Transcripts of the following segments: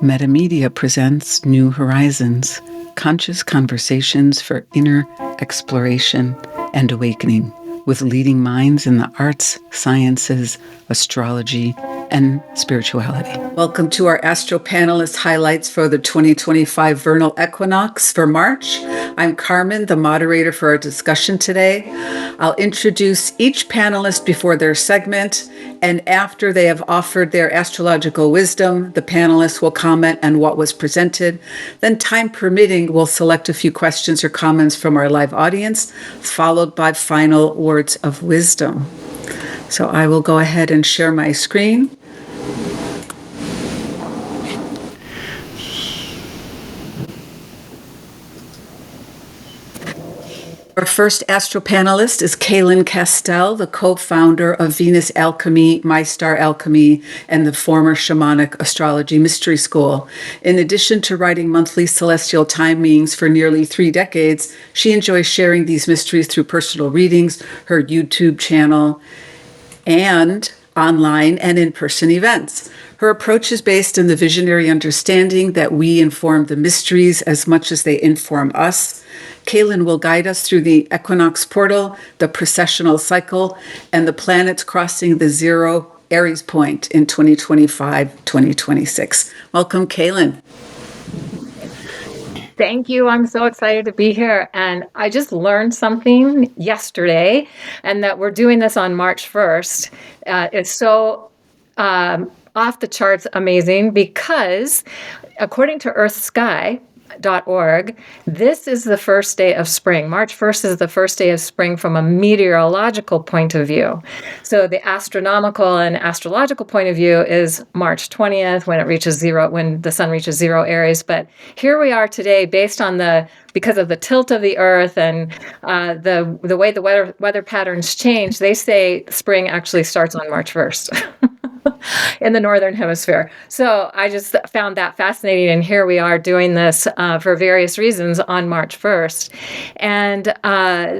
Metamedia presents New Horizons, conscious conversations for inner exploration and awakening with leading minds in the arts, sciences, astrology, and spirituality. Welcome to our Astro Panelist highlights for the 2025 vernal equinox for March. I'm Carmen, the moderator for our discussion today. I'll introduce each panelist before their segment, and after they have offered their astrological wisdom, the panelists will comment on what was presented. Then, time permitting, we'll select a few questions or comments from our live audience, followed by final words of wisdom. So I will go ahead and share my screen. Our first astro panelist is Cayelin Castell, the co-founder of Venus Alchemy, My Star Alchemy, and the former Shamanic Astrology Mystery School. In addition to writing monthly celestial timings for nearly 3 decades, she enjoys sharing these mysteries through personal readings, her YouTube channel, and online and in-person events. Her approach is based in the visionary understanding that we inform the mysteries as much as they inform us. Cayelin will guide us through the equinox portal, the precessional cycle, and the planets crossing the zero Aries point in 2025-2026. Welcome, Cayelin. Thank you. I'm so excited to be here. And I just learned something yesterday, and that we're doing this on March 1st. It's so off the charts amazing because according to EarthSky.org, this is the first day of spring. March 1st is the first day of spring from a meteorological point of view. So the astronomical and astrological point of view is March 20th when the sun reaches zero Aries. But here we are today based on because of the tilt of the earth and the way the weather patterns change, they say spring actually starts on March 1st. In the Northern Hemisphere. So I just found that fascinating. And here we are doing this for various reasons on March 1st. And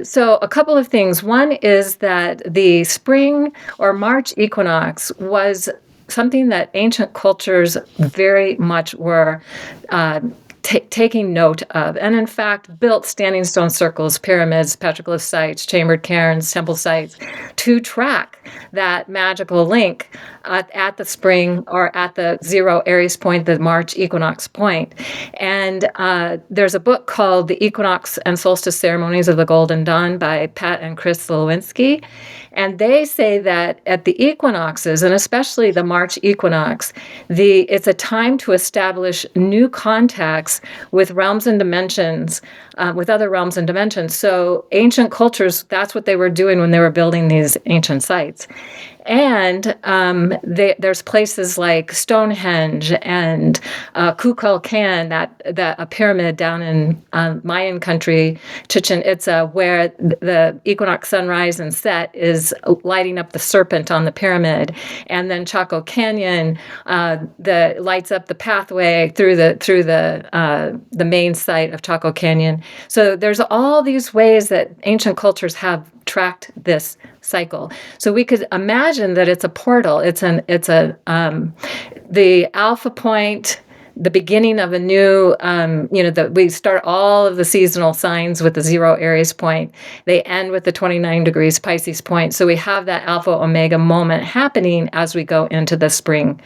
so a couple of things. One is that the spring or March equinox was something that ancient cultures very much were taking note of, and in fact built standing stone circles, pyramids, petroglyph sites, chambered cairns, temple sites to track that magical link at the spring or at the zero Aries point, the March equinox point. And there's a book called The Equinox and Solstice Ceremonies of the Golden Dawn by Pat and Chris Lewinsky. And they say that at the equinoxes, and especially the March equinox, it's a time to establish new contacts with realms and dimensions, with other realms and dimensions. So ancient cultures, that's what they were doing when they were building these ancient sites. And there's places like Stonehenge and Kukulkan, that a pyramid down in Mayan country, Chichen Itza, where the equinox sunrise and set is lighting up the serpent on the pyramid, and then Chaco Canyon that lights up the pathway through the main site of Chaco Canyon. So there's all these ways that ancient cultures have tracked this cycle. So we could imagine that it's a portal. The alpha point, the beginning of a new, we start all of the seasonal signs with the zero Aries point. They end with the 29 degrees Pisces point. So we have that alpha omega moment happening as we go into the spring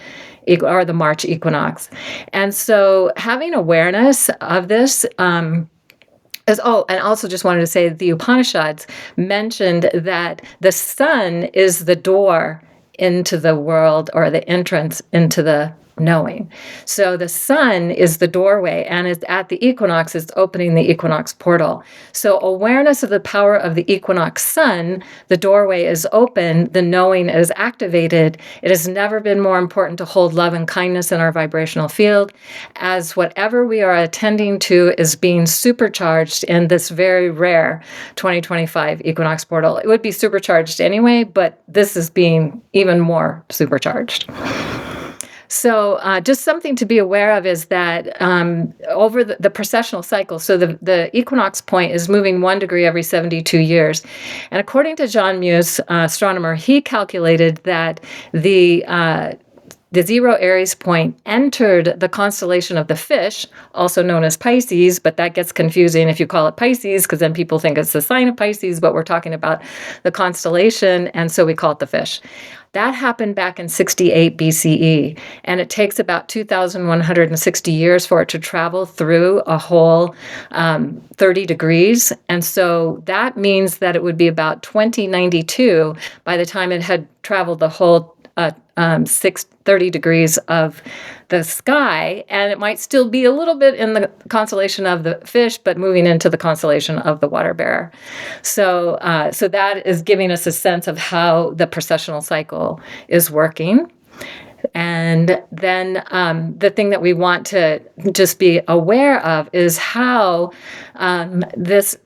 or the March equinox. And so having awareness of this, and also just wanted to say that the Upanishads mentioned that the sun is the door into the world, or the entrance into the knowing. So the sun is the doorway, and at the equinox, it's opening the equinox portal. So awareness of the power of the equinox sun, the doorway is open, the knowing is activated. It has never been more important to hold love and kindness in our vibrational field, as whatever we are attending to is being supercharged in this very rare 2025 equinox portal. It would be supercharged anyway, but this is being even more supercharged. So just something to be aware of is that over the precessional cycle, so the equinox point is moving 1 degree every 72 years. And according to John Muse, astronomer, he calculated that the the zero Aries point entered the constellation of the fish, also known as Pisces, but that gets confusing if you call it Pisces, because then people think it's the sign of Pisces, but we're talking about the constellation, and so we call it the fish. That happened back in 68 BCE, and it takes about 2,160 years for it to travel through a whole 30 degrees. And so that means that it would be about 2092 by the time it had traveled the whole 30 degrees of the sky, and it might still be a little bit in the constellation of the fish, but moving into the constellation of the water bearer. So that is giving us a sense of how the precessional cycle is working. And then the thing that we want to just be aware of is how this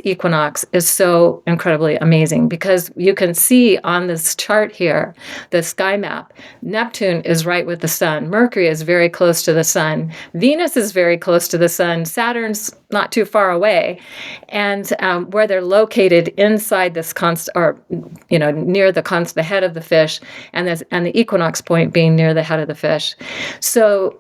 equinox is so incredibly amazing, because you can see on this chart here, the sky map, Neptune is right with the sun. Mercury is very close to the sun. Venus is very close to the sun. Saturn's not too far away. And where they're located inside this near the head of the fish, and the equinox point being near the head of the fish. So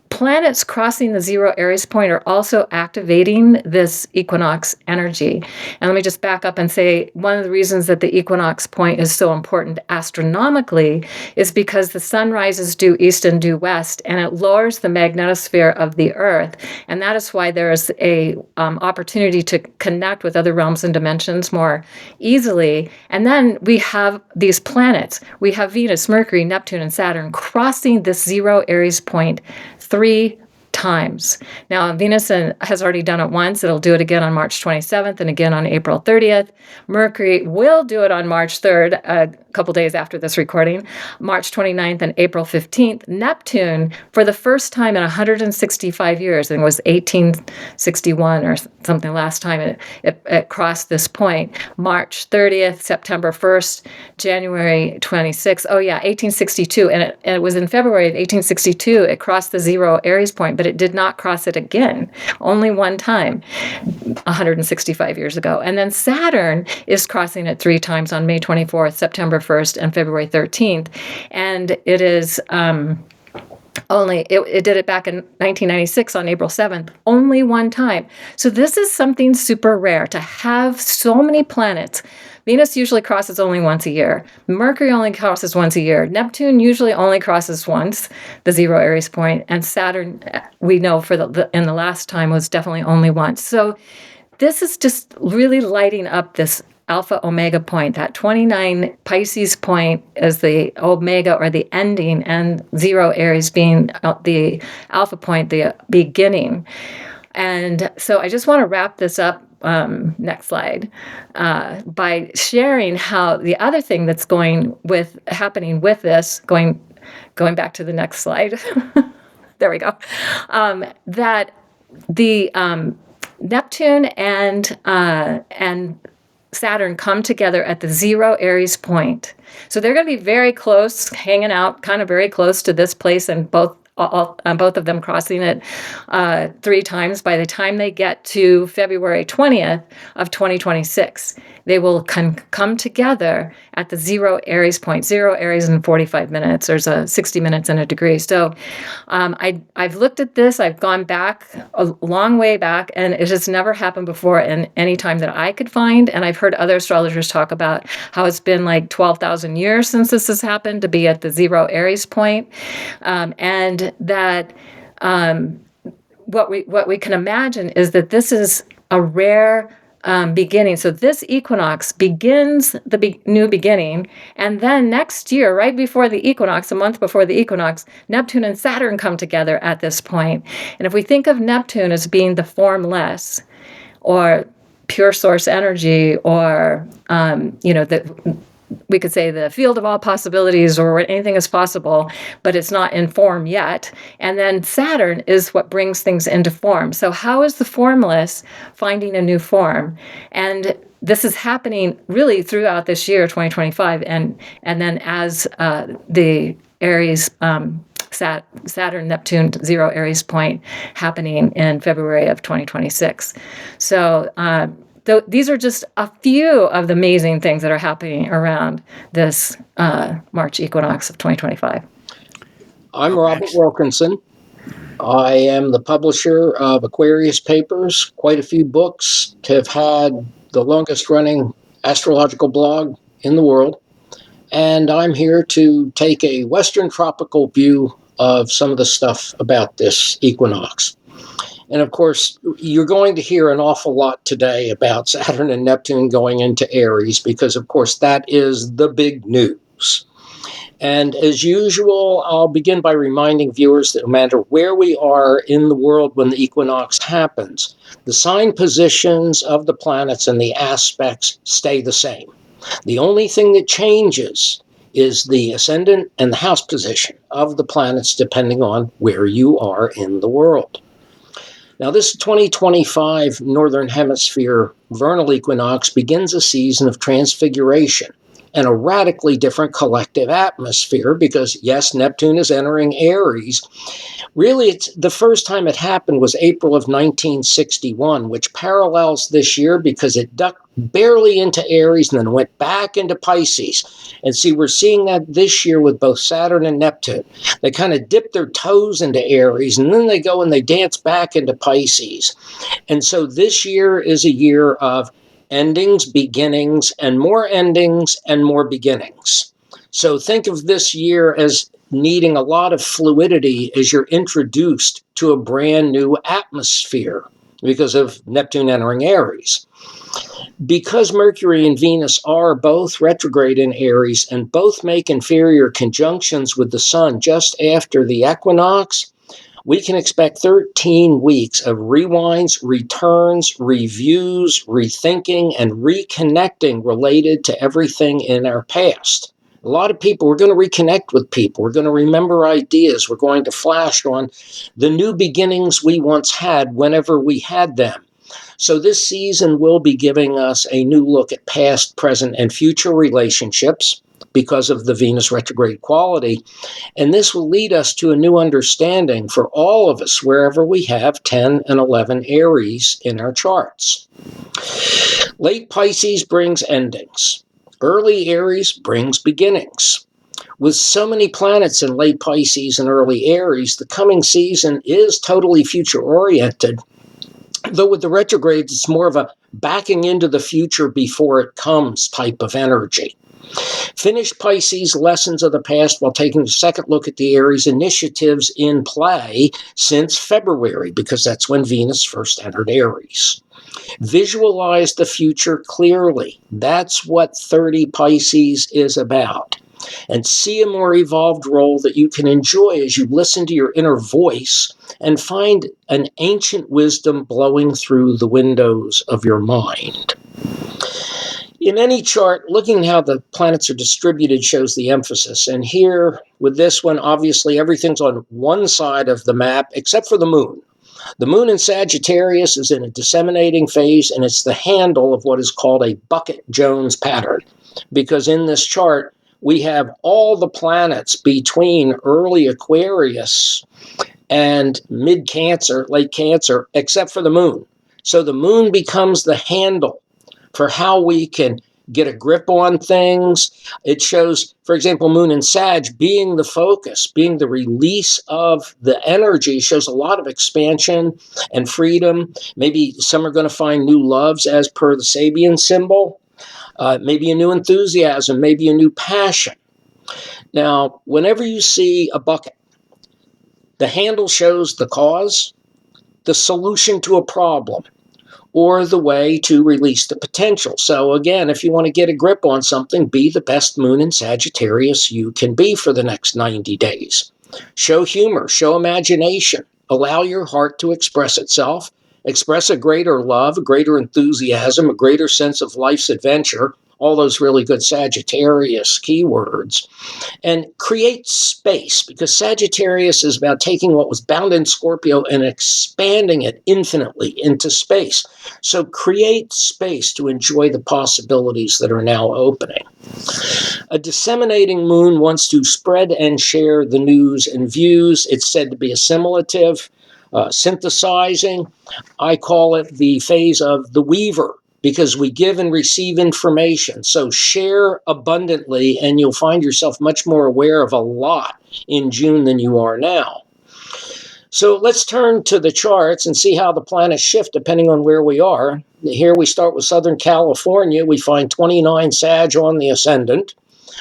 planets crossing the zero Aries point are also activating this equinox energy. And let me just back up and say, one of the reasons that the equinox point is so important astronomically is because the sun rises due east and due west, and it lowers the magnetosphere of the Earth. And that is why there is a opportunity to connect with other realms and dimensions more easily. And then we have these planets. We have Venus, Mercury, Neptune, and Saturn crossing this zero Aries point 3 times. Now, Venus has already done it once. It'll do it again on March 27th and again on April 30th. Mercury will do it on March 3rd, a couple days after this recording, March 29th and April 15th. Neptune, for the first time in 165 years, and it was 1861 or something last time it crossed this point, March 30th, September 1st, January 26th. Oh yeah, 1862. And it was in February of 1862, it crossed the zero Aries point, but it did not cross it again, only one time, 165 years ago. And then Saturn is crossing it 3 times on May 24th, September 1st, and February 13th. And it is it did it back in 1996 on April 7th, only one time. So this is something super rare to have so many planets. Venus usually crosses only once a year. Mercury only crosses once a year. Neptune usually only crosses once, the zero Aries point, and Saturn, we know in the last time, was definitely only once. So this is just really lighting up this Alpha Omega point. That 29 Pisces point is the Omega, or the ending, and zero Aries being the Alpha point, the beginning. And so I just want to wrap this up, next slide, by sharing how the other thing that's happening with this, going back to the next slide, there we go, that the Neptune and Saturn come together at the zero Aries point. So they're going to be very close, hanging out kind of very close to this place, and both of them crossing it 3 times. By the time they get to February 20th of 2026, they will come together at the zero Aries point. Zero Aries in 45 minutes. There's a 60 minutes in a degree. So I've looked at this. I've gone back a long way back, and it has never happened before in any time that I could find. And I've heard other astrologers talk about how it's been like 12,000 years since this has happened to be at the zero Aries point. And that what we can imagine is that this is a rare beginning. So this equinox begins the new beginning, and then next year, right before the equinox, a month before the equinox, Neptune and Saturn come together at this point. And if we think of Neptune as being the formless, or pure source energy, or we could say the field of all possibilities, or anything is possible, but it's not in form yet. And then Saturn is what brings things into form. So how is the formless finding a new form? And this is happening really throughout this year, 2025, and then as the Aries, Saturn, Neptune, zero Aries point happening in February of 2026. So these are just a few of the amazing things that are happening around this March equinox of 2025. I'm Robert Wilkinson. I am the publisher of Aquarius Papers, quite a few books, have had the longest running astrological blog in the world. And I'm here to take a Western tropical view of some of the stuff about this equinox. And of course, you're going to hear an awful lot today about Saturn and Neptune going into Aries, because of course that is the big news. And as usual, I'll begin by reminding viewers that no matter where we are in the world when the equinox happens, the sign positions of the planets and the aspects stay the same. The only thing that changes is the ascendant and the house position of the planets depending on where you are in the world. Now, this 2025 Northern Hemisphere vernal equinox begins a season of transfiguration and a radically different collective atmosphere because, yes, Neptune is entering Aries. Really, it's the first time it happened was April of 1961, which parallels this year because it ducked barely into Aries and then went back into Pisces. And see, we're seeing that this year with both Saturn and Neptune. They kind of dip their toes into Aries, and then they go and they dance back into Pisces. And so this year is a year of endings, beginnings, and more endings and more beginnings. So think of this year as needing a lot of fluidity as you're introduced to a brand new atmosphere because of Neptune entering Aries. Because Mercury and Venus are both retrograde in Aries and both make inferior conjunctions with the Sun just after the equinox, we can expect 13 weeks of rewinds, returns, reviews, rethinking, and reconnecting related to everything in our past. A lot of people, we're going to reconnect with people. We're going to remember ideas. We're going to flash on the new beginnings we once had whenever we had them. So this season will be giving us a new look at past, present, and future relationships because of the Venus retrograde quality. And this will lead us to a new understanding for all of us, wherever we have 10 and 11 Aries in our charts. Late Pisces brings endings. Early Aries brings beginnings. With so many planets in late Pisces and early Aries, the coming season is totally future-oriented. Though with the retrogrades, it's more of a backing into the future before it comes type of energy. Finish Pisces lessons of the past while taking a second look at the Aries initiatives in play since February, because that's when Venus first entered Aries. Visualize the future clearly. That's what 30 Pisces is about. And see a more evolved role that you can enjoy as you listen to your inner voice and find an ancient wisdom blowing through the windows of your mind. In any chart, looking at how the planets are distributed shows the emphasis. And here, with this one, obviously everything's on one side of the map except for the moon. The moon in Sagittarius is in a disseminating phase, and it's the handle of what is called a Bucket-Jones pattern. Because in this chart, we have all the planets between early Aquarius and mid-Cancer, late Cancer, except for the moon. So the moon becomes the handle for how we can get a grip on things. It shows, for example, moon in Sag being the focus, being the release of the energy, shows a lot of expansion and freedom. Maybe some are going to find new loves as per the Sabian symbol. Maybe a new enthusiasm, maybe a new passion. Now, whenever you see a bucket, the handle shows the cause, the solution to a problem, or the way to release the potential. So again, if you want to get a grip on something, be the best moon in Sagittarius you can be for the next 90 days. Show humor, show imagination, allow your heart to express itself, express a greater love, a greater enthusiasm, a greater sense of life's adventure, all those really good Sagittarius keywords, and create space, because Sagittarius is about taking what was bound in Scorpio and expanding it infinitely into space. So create space to enjoy the possibilities that are now opening. A disseminating moon wants to spread and share the news and views. It's said to be assimilative, synthesizing. I call it the phase of the weaver, because we give and receive information. So share abundantly, and you'll find yourself much more aware of a lot in June than you are now. So let's turn to the charts and see how the planets shift depending on where we are. Here we start with Southern California. We find 29 Sag on the ascendant.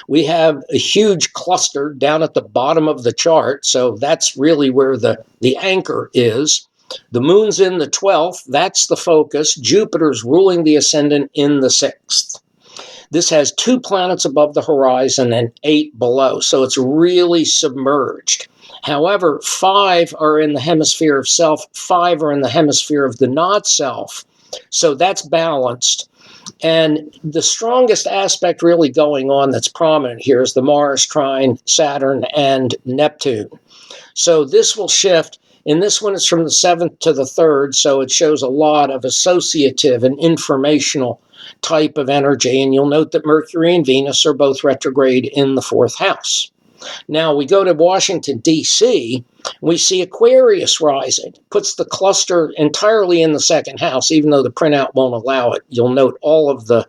We have a huge cluster down at the bottom of the chart, so that's really where the anchor is. The moon's in the 12th. That's the focus. Jupiter's ruling the ascendant in the 6th. This has 2 planets above the horizon and 8 below, so it's really submerged. However, 5 are in the hemisphere of self, 5 are in the hemisphere of the not self, so that's balanced. And the strongest aspect really going on that's prominent here is the Mars trine Saturn and Neptune. So this will shift. In this one, it's from the 7th to the 3rd, so it shows a lot of associative and informational type of energy. And you'll note that Mercury and Venus are both retrograde in the 4th house. Now we go to Washington, D.C., we see Aquarius rising. Puts the cluster entirely in the 2nd house, even though the printout won't allow it. You'll note all of the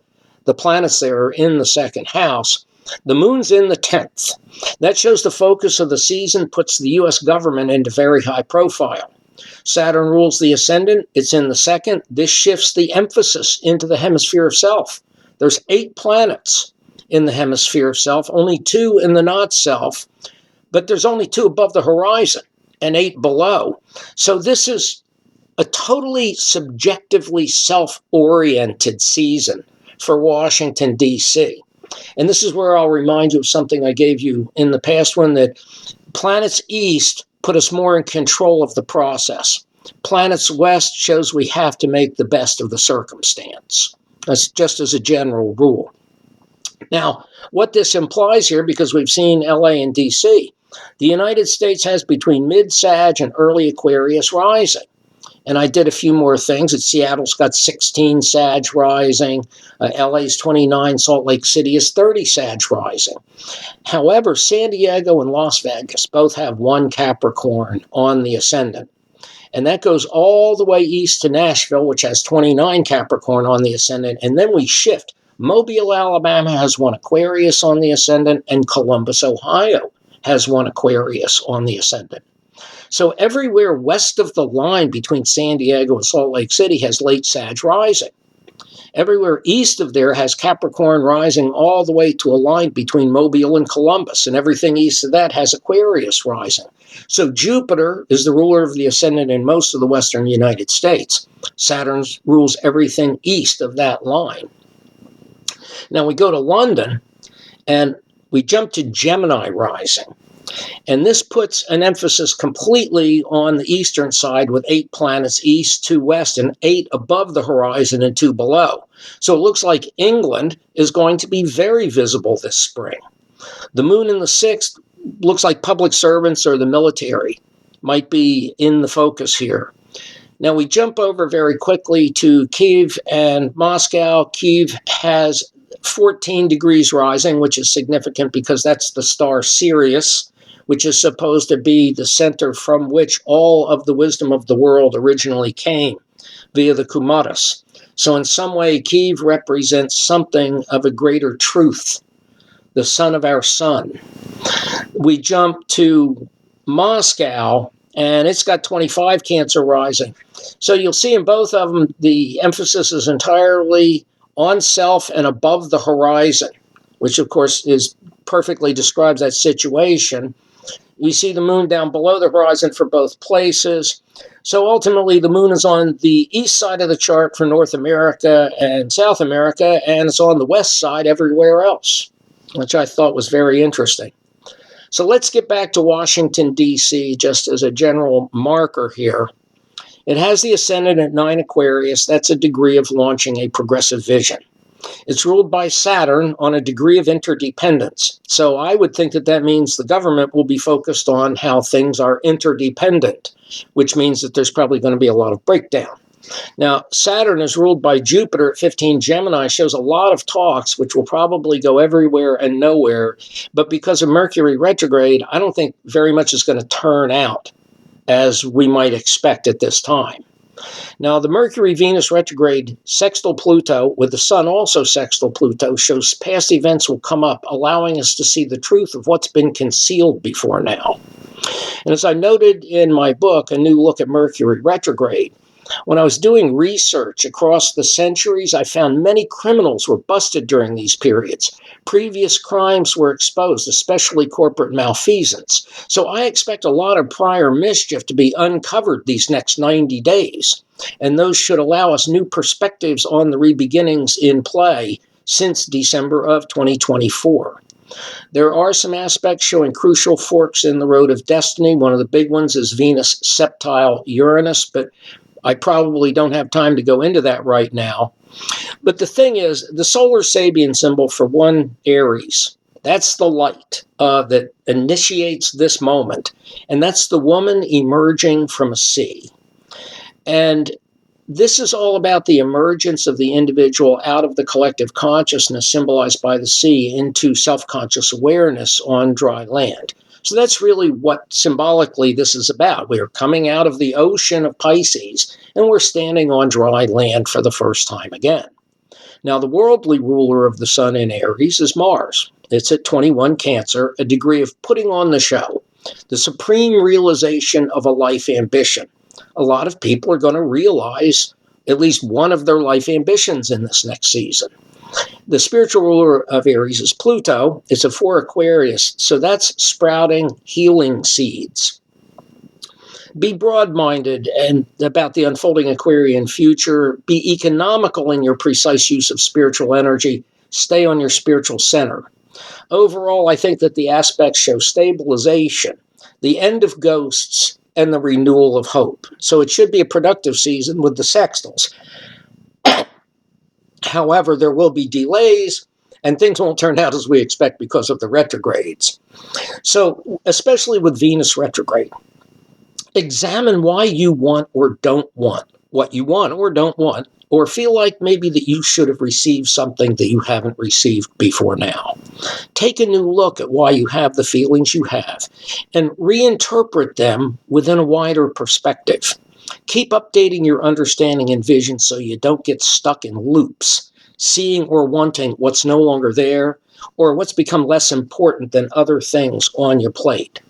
planets there are in the 2nd house. The moon's in the 10th. That shows the focus of the season, puts the U.S. government into very high profile. Saturn rules the ascendant. It's in the 2nd. This shifts the emphasis into the hemisphere of self. There's 8 planets in the hemisphere of self, only 2 in the not self, but there's only 2 above the horizon and 8 below. So this is a totally subjectively self-oriented season for Washington, D.C. And this is where I'll remind you of something I gave you in the past one, that planets east put us more in control of the process. Planets west shows we have to make the best of the circumstance. That's just as a general rule. Now, what this implies here, because we've seen LA and DC, the United States has between mid-Sag and early Aquarius rising. And I did a few more things. Seattle's got 16 Sag rising. LA's 29. Salt Lake City is 30 Sag rising. However, San Diego and Las Vegas both have 1 Capricorn on the ascendant. And that goes all the way east to Nashville, which has 29 Capricorn on the ascendant. And then we shift. Mobile, Alabama has 1 Aquarius on the ascendant, and Columbus, Ohio has 1 Aquarius on the ascendant. So everywhere west of the line between San Diego and Salt Lake City has late Sag rising. Everywhere east of there has Capricorn rising all the way to a line between Mobile and Columbus, and everything east of that has Aquarius rising. So Jupiter is the ruler of the ascendant in most of the western United States. Saturn rules everything east of that line. Now we go to London, and we jump to Gemini rising. And this puts an emphasis completely on the eastern side with 8 planets east, 2 west, and 8 above the horizon and 2 below. So it looks like England is going to be very visible this spring. The moon in the 6th looks like public servants or the military might be in the focus here. Now we jump over very quickly to Kiev and Moscow. Kiev has 14 degrees rising, which is significant because that's the star Sirius, which is supposed to be the center from which all of the wisdom of the world originally came via the Kumaras. So in some way, Kiev represents something of a greater truth, the sun of our sun. We jump to Moscow, and it's got 25 Cancer rising. So you'll see in both of them, the emphasis is entirely on self and above the horizon, which of course perfectly describes that situation. We see the moon down below the horizon for both places. So ultimately, the moon is on the east side of the chart for North America and South America, and it's on the west side everywhere else, which I thought was very interesting. So let's get back to Washington, D.C., just as a general marker here. It has the ascendant at 9 Aquarius. That's a degree of launching a progressive vision. It's ruled by Saturn on a degree of interdependence. So I would think that means the government will be focused on how things are interdependent, which means that there's probably going to be a lot of breakdown. Now, Saturn is ruled by Jupiter at 15 Gemini, shows a lot of talks, which will probably go everywhere and nowhere. But because of Mercury retrograde, I don't think very much is going to turn out as we might expect at this time. Now, the Mercury-Venus retrograde sextile Pluto, with the Sun also sextile Pluto, shows past events will come up, allowing us to see the truth of what's been concealed before now. And as I noted in my book, A New Look at Mercury Retrograde, when I was doing research across the centuries, I found many criminals were busted during these periods. Previous crimes were exposed, especially corporate malfeasance. So I expect a lot of prior mischief to be uncovered these next 90 days. And those should allow us new perspectives on the rebeginnings in play since December of 2024. There are some aspects showing crucial forks in the road of destiny. One of the big ones is Venus septile Uranus, but I probably don't have time to go into that right now. But the thing is, the solar Sabian symbol for one, Aries, that's the light that initiates this moment. And that's the woman emerging from a sea. And this is all about the emergence of the individual out of the collective consciousness symbolized by the sea into self-conscious awareness on dry land. So that's really what symbolically this is about. We're coming out of the ocean of Pisces and we're standing on dry land for the first time again. Now, the worldly ruler of the sun in Aries is Mars. It's at 21 Cancer, a degree of putting on the show, the supreme realization of a life ambition. A lot of people are going to realize at least one of their life ambitions in this next season. The spiritual ruler of Aries is Pluto. It's a 4 Aquarius, so that's sprouting healing seeds. Be broad-minded and about the unfolding Aquarian future. Be economical in your precise use of spiritual energy. Stay on your spiritual center. Overall, I think that the aspects show stabilization, the end of ghosts, and the renewal of hope. So it should be a productive season with the sextiles. However, there will be delays and things won't turn out as we expect because of the retrogrades. So, especially with Venus retrograde, examine why you want or don't want what you want or don't want, or feel like maybe that you should have received something that you haven't received before now. Take a new look at why you have the feelings you have and reinterpret them within a wider perspective. Keep updating your understanding and vision so you don't get stuck in loops, seeing or wanting what's no longer there or what's become less important than other things on your plate.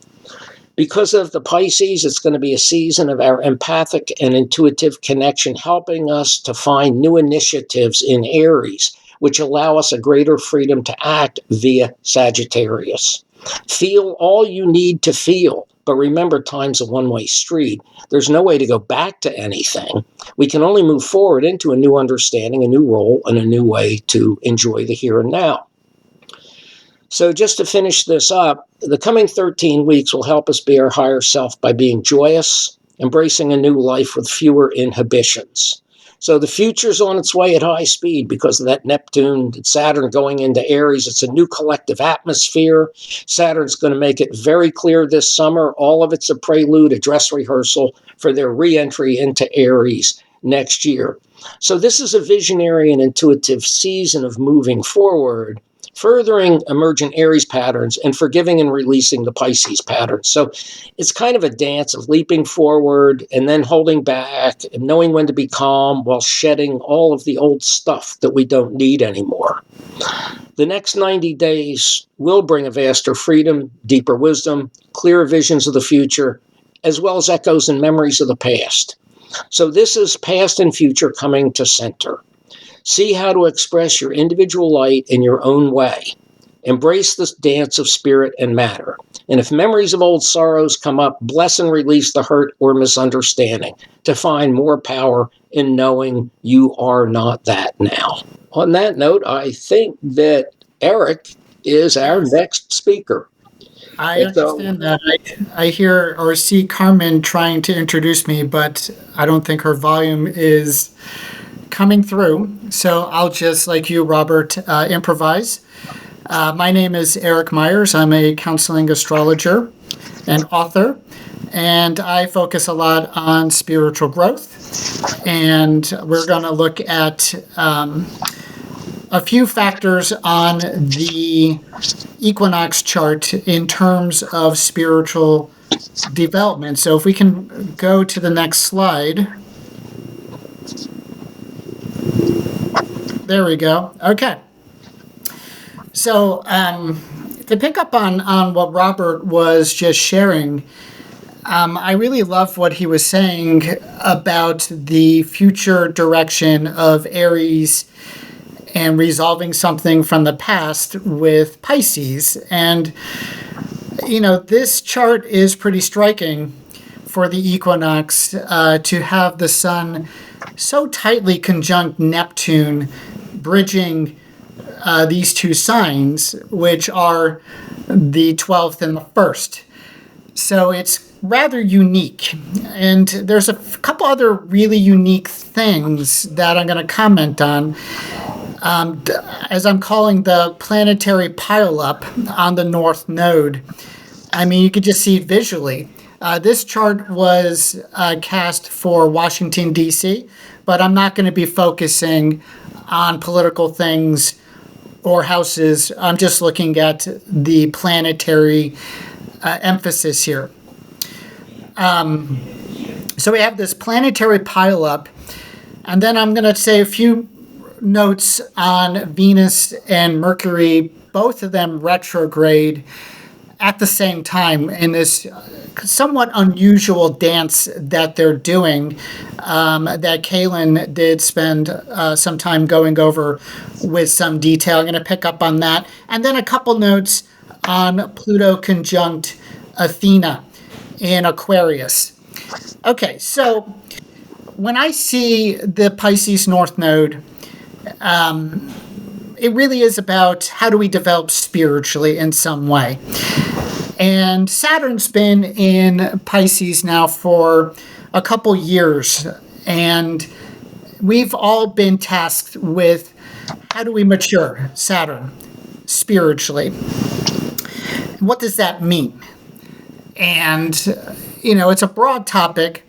Because of the Pisces, it's going to be a season of our empathic and intuitive connection, helping us to find new initiatives in Aries, which allow us a greater freedom to act via Sagittarius. Feel all you need to feel. But remember, time's a one-way street. There's no way to go back to anything. We can only move forward into a new understanding, a new role, and a new way to enjoy the here and now. So just to finish this up, the coming 13 weeks will help us be our higher self by being joyous, embracing a new life with fewer inhibitions. So the future's on its way at high speed because of that Neptune and Saturn going into Aries. It's a new collective atmosphere. Saturn's going to make it very clear this summer. All of it's a prelude, a dress rehearsal for their re-entry into Aries next year. So this is a visionary and intuitive season of moving forward, furthering emergent Aries patterns and forgiving and releasing the Pisces patterns. So it's kind of a dance of leaping forward and then holding back and knowing when to be calm while shedding all of the old stuff that we don't need anymore. The next 90 days will bring a vaster freedom, deeper wisdom, clearer visions of the future, as well as echoes and memories of the past. So this is past and future coming to center. See how to express your individual light in your own way. Embrace this dance of spirit and matter. And if memories of old sorrows come up, bless and release the hurt or misunderstanding to find more power in knowing you are not that now. On that note, I think that Eric is our next speaker. I understand that. I hear or see Carmen trying to introduce me, but I don't think her volume is coming through. So I'll just, like you, Robert, improvise. My name is Eric Meyers. I'm a counseling astrologer and author, and I focus a lot on spiritual growth. And we're going to look at a few factors on the equinox chart in terms of spiritual development. So if we can go to the next slide. There we go. Okay. So to pick up on what Robert was just sharing, I really love what he was saying about the future direction of Aries and resolving something from the past with Pisces. And, this chart is pretty striking for the equinox to have the sun so tightly conjunct Neptune, bridging these two signs, which are the 12th and the 1st. So it's rather unique. And there's a couple other really unique things that I'm going to comment on. As I'm calling the planetary pileup on the North Node. I mean, you could just see it visually. This chart was cast for Washington, D.C., but I'm not going to be focusing on political things or houses. I'm just looking at the planetary emphasis here. So we have this planetary pileup, and then I'm going to say a few notes on Venus and Mercury, both of them retrograde at the same time in this somewhat unusual dance that they're doing that Cayelin did spend some time going over with some detail. I'm going to pick up on that. And then a couple notes on Pluto conjunct Athena in Aquarius. Okay, so when I see the Pisces North Node, it really is about how do we develop spiritually in some way. And Saturn's been in Pisces now for a couple years, and we've all been tasked with how do we mature Saturn spiritually? What does that mean? And, it's a broad topic,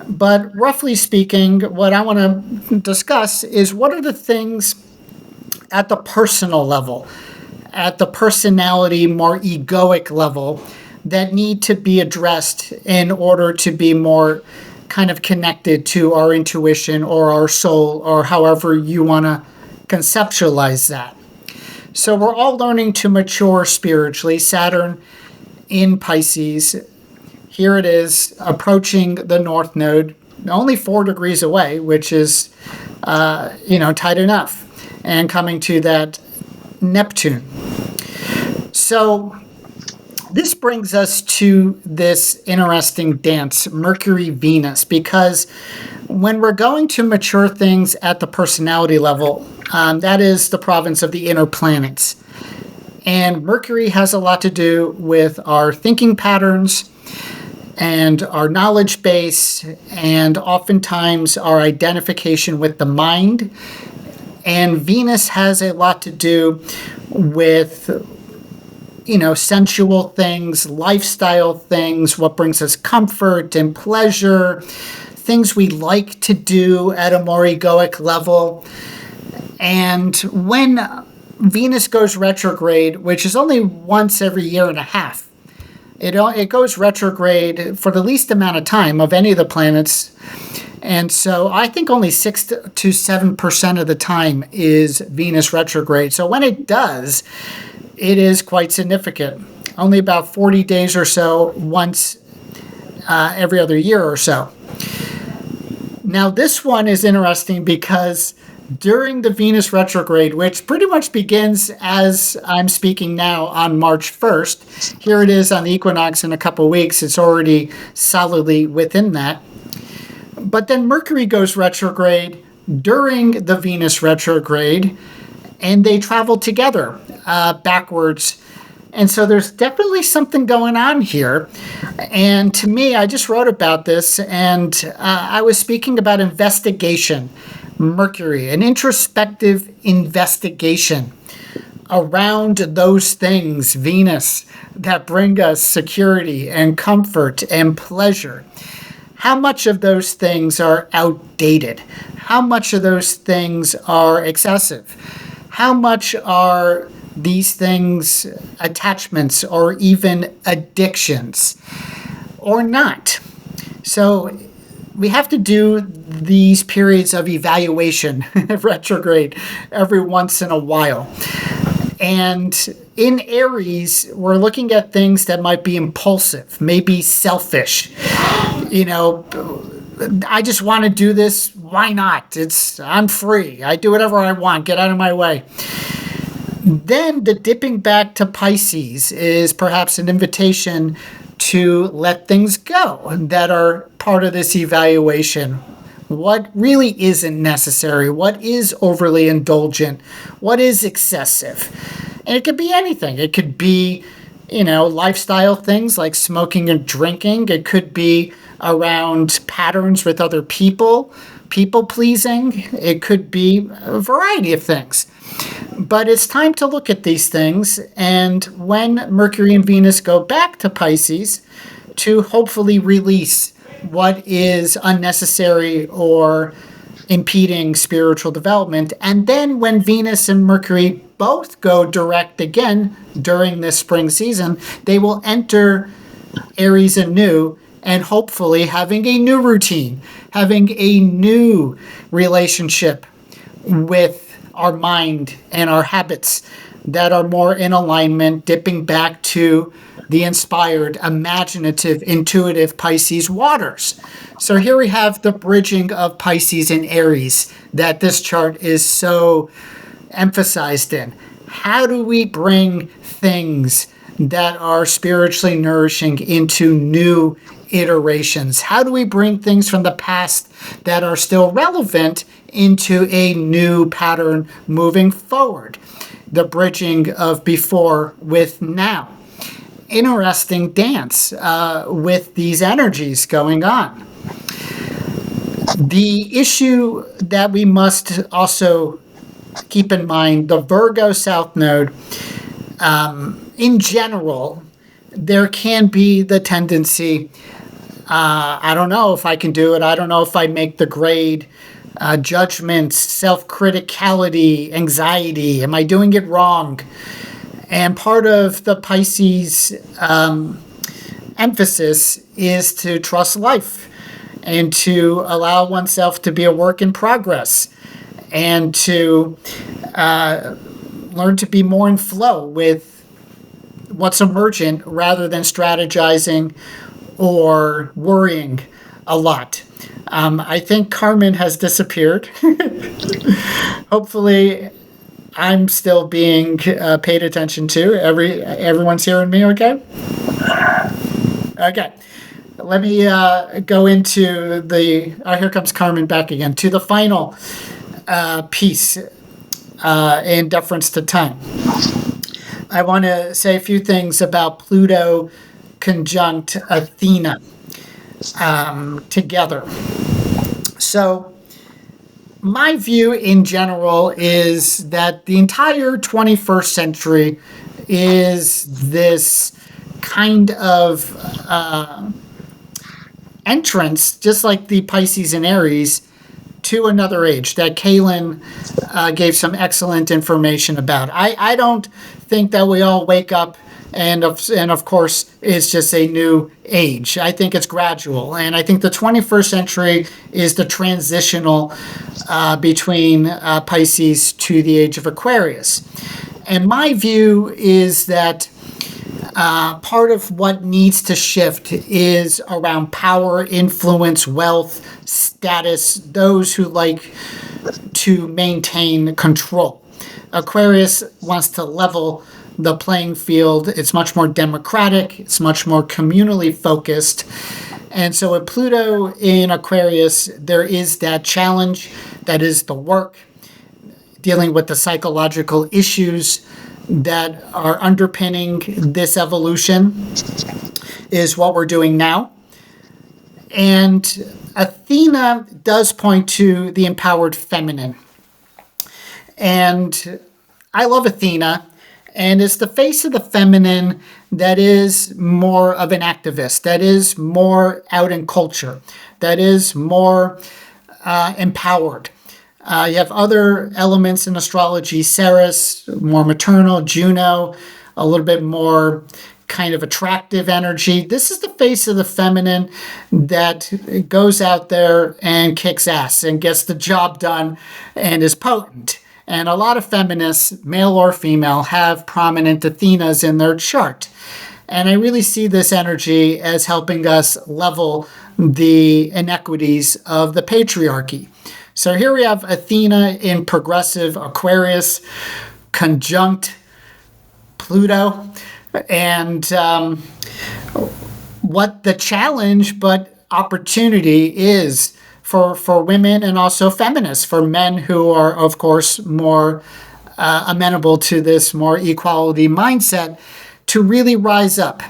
but roughly speaking, what I want to discuss is what are the things at the personal level, at the personality, more egoic level, that need to be addressed in order to be more kind of connected to our intuition or our soul, or however you want to conceptualize that. So we're all learning to mature spiritually. Saturn in Pisces, here it is approaching the North Node, only 4 degrees away, which is, tight enough, and coming to that Neptune. So this brings us to this interesting dance, Mercury-Venus, because when we're going to mature things at the personality level, that is the province of the inner planets. And Mercury has a lot to do with our thinking patterns and our knowledge base, and oftentimes our identification with the mind. And Venus has a lot to do with, sensual things, lifestyle things, what brings us comfort and pleasure, things we like to do at a more egoic level. And when Venus goes retrograde, which is only once every year and a half, it goes retrograde for the least amount of time of any of the planets. And so I think only 6 to 7% of the time is Venus retrograde. So when it does, it is quite significant. Only about 40 days or so, once every other year or so. Now this one is interesting because during the Venus retrograde, which pretty much begins as I'm speaking now on March 1st, here it is on the equinox in a couple weeks, it's already solidly within that. But then Mercury goes retrograde during the Venus retrograde, and they travel together backwards. And so there's definitely something going on here. And to me, I just wrote about this, and I was speaking about investigation. Mercury, an introspective investigation around those things, Venus, that bring us security and comfort and pleasure. How much of those things are outdated? How much of those things are excessive? How much are these things attachments or even addictions or not? So we have to do these periods of evaluation, retrograde, every once in a while. And in Aries, we're looking at things that might be impulsive, maybe selfish. I just want to do this. Why not? I'm free. I do whatever I want. Get out of my way. Then the dipping back to Pisces is perhaps an invitation to let things go that are part of this evaluation. What really isn't necessary? What is overly indulgent? What is excessive? And it could be anything. It could be, lifestyle things like smoking and drinking. It could be around patterns with other people pleasing. It could be a variety of things. But it's time to look at these things, and when Mercury and Venus go back to Pisces, to hopefully release what is unnecessary or impeding spiritual development. And then when Venus and Mercury both go direct again during this spring season, they will enter Aries anew, and hopefully having a new routine, having a new relationship with our mind and our habits that are more in alignment, dipping back to the inspired, imaginative, intuitive Pisces waters. So here we have the bridging of Pisces and Aries that this chart is so emphasized in. How do we bring things that are spiritually nourishing into new iterations? How do we bring things from the past that are still relevant into a new pattern moving forward? The bridging of before with now. Interesting dance with these energies going on. The issue that we must also keep in mind, the Virgo South Node, in general, there can be the tendency, I don't know if I can do it, I don't know if I make the grade, judgments, self-criticality, anxiety, am I doing it wrong? And part of the Pisces emphasis is to trust life and to allow oneself to be a work in progress and to learn to be more in flow with what's emergent rather than strategizing or worrying a lot. I think Carmen has disappeared. Hopefully, I'm still being paid attention to. Everyone's hearing me okay? Okay. Let me go into here comes Carmen back again, to the final piece in deference to time. I want to say a few things about Pluto conjunct Athena together. So my view in general is that the entire 21st century is this kind of entrance, just like the Pisces and Aries, to another age that Cayelin gave some excellent information about. I don't think that we all wake up and of course it's just a new age. I think it's gradual, and I think the 21st century is the transitional between Pisces to the age of Aquarius. And my view is that part of what needs to shift is around power, influence, wealth, status, those who like to maintain control. Aquarius wants to level the playing field. It's much more democratic. It's much more communally focused. And so with Pluto in Aquarius, there is that challenge, that is the work, dealing with the psychological issues that are underpinning this evolution is what we're doing now. And Athena does point to the empowered feminine. And I love Athena, and it's the face of the feminine that is more of an activist, that is more out in culture, that is more empowered. You have other elements in astrology, Ceres, more maternal, Juno, a little bit more kind of attractive energy. This is the face of the feminine that goes out there and kicks ass and gets the job done and is potent. And a lot of feminists, male or female, have prominent Athenas in their chart. And I really see this energy as helping us level the inequities of the patriarchy. So here we have Athena in progressive Aquarius, conjunct Pluto. And what the challenge but opportunity is for women and also feminists, for men who are, of course, more amenable to this more equality mindset, to really rise up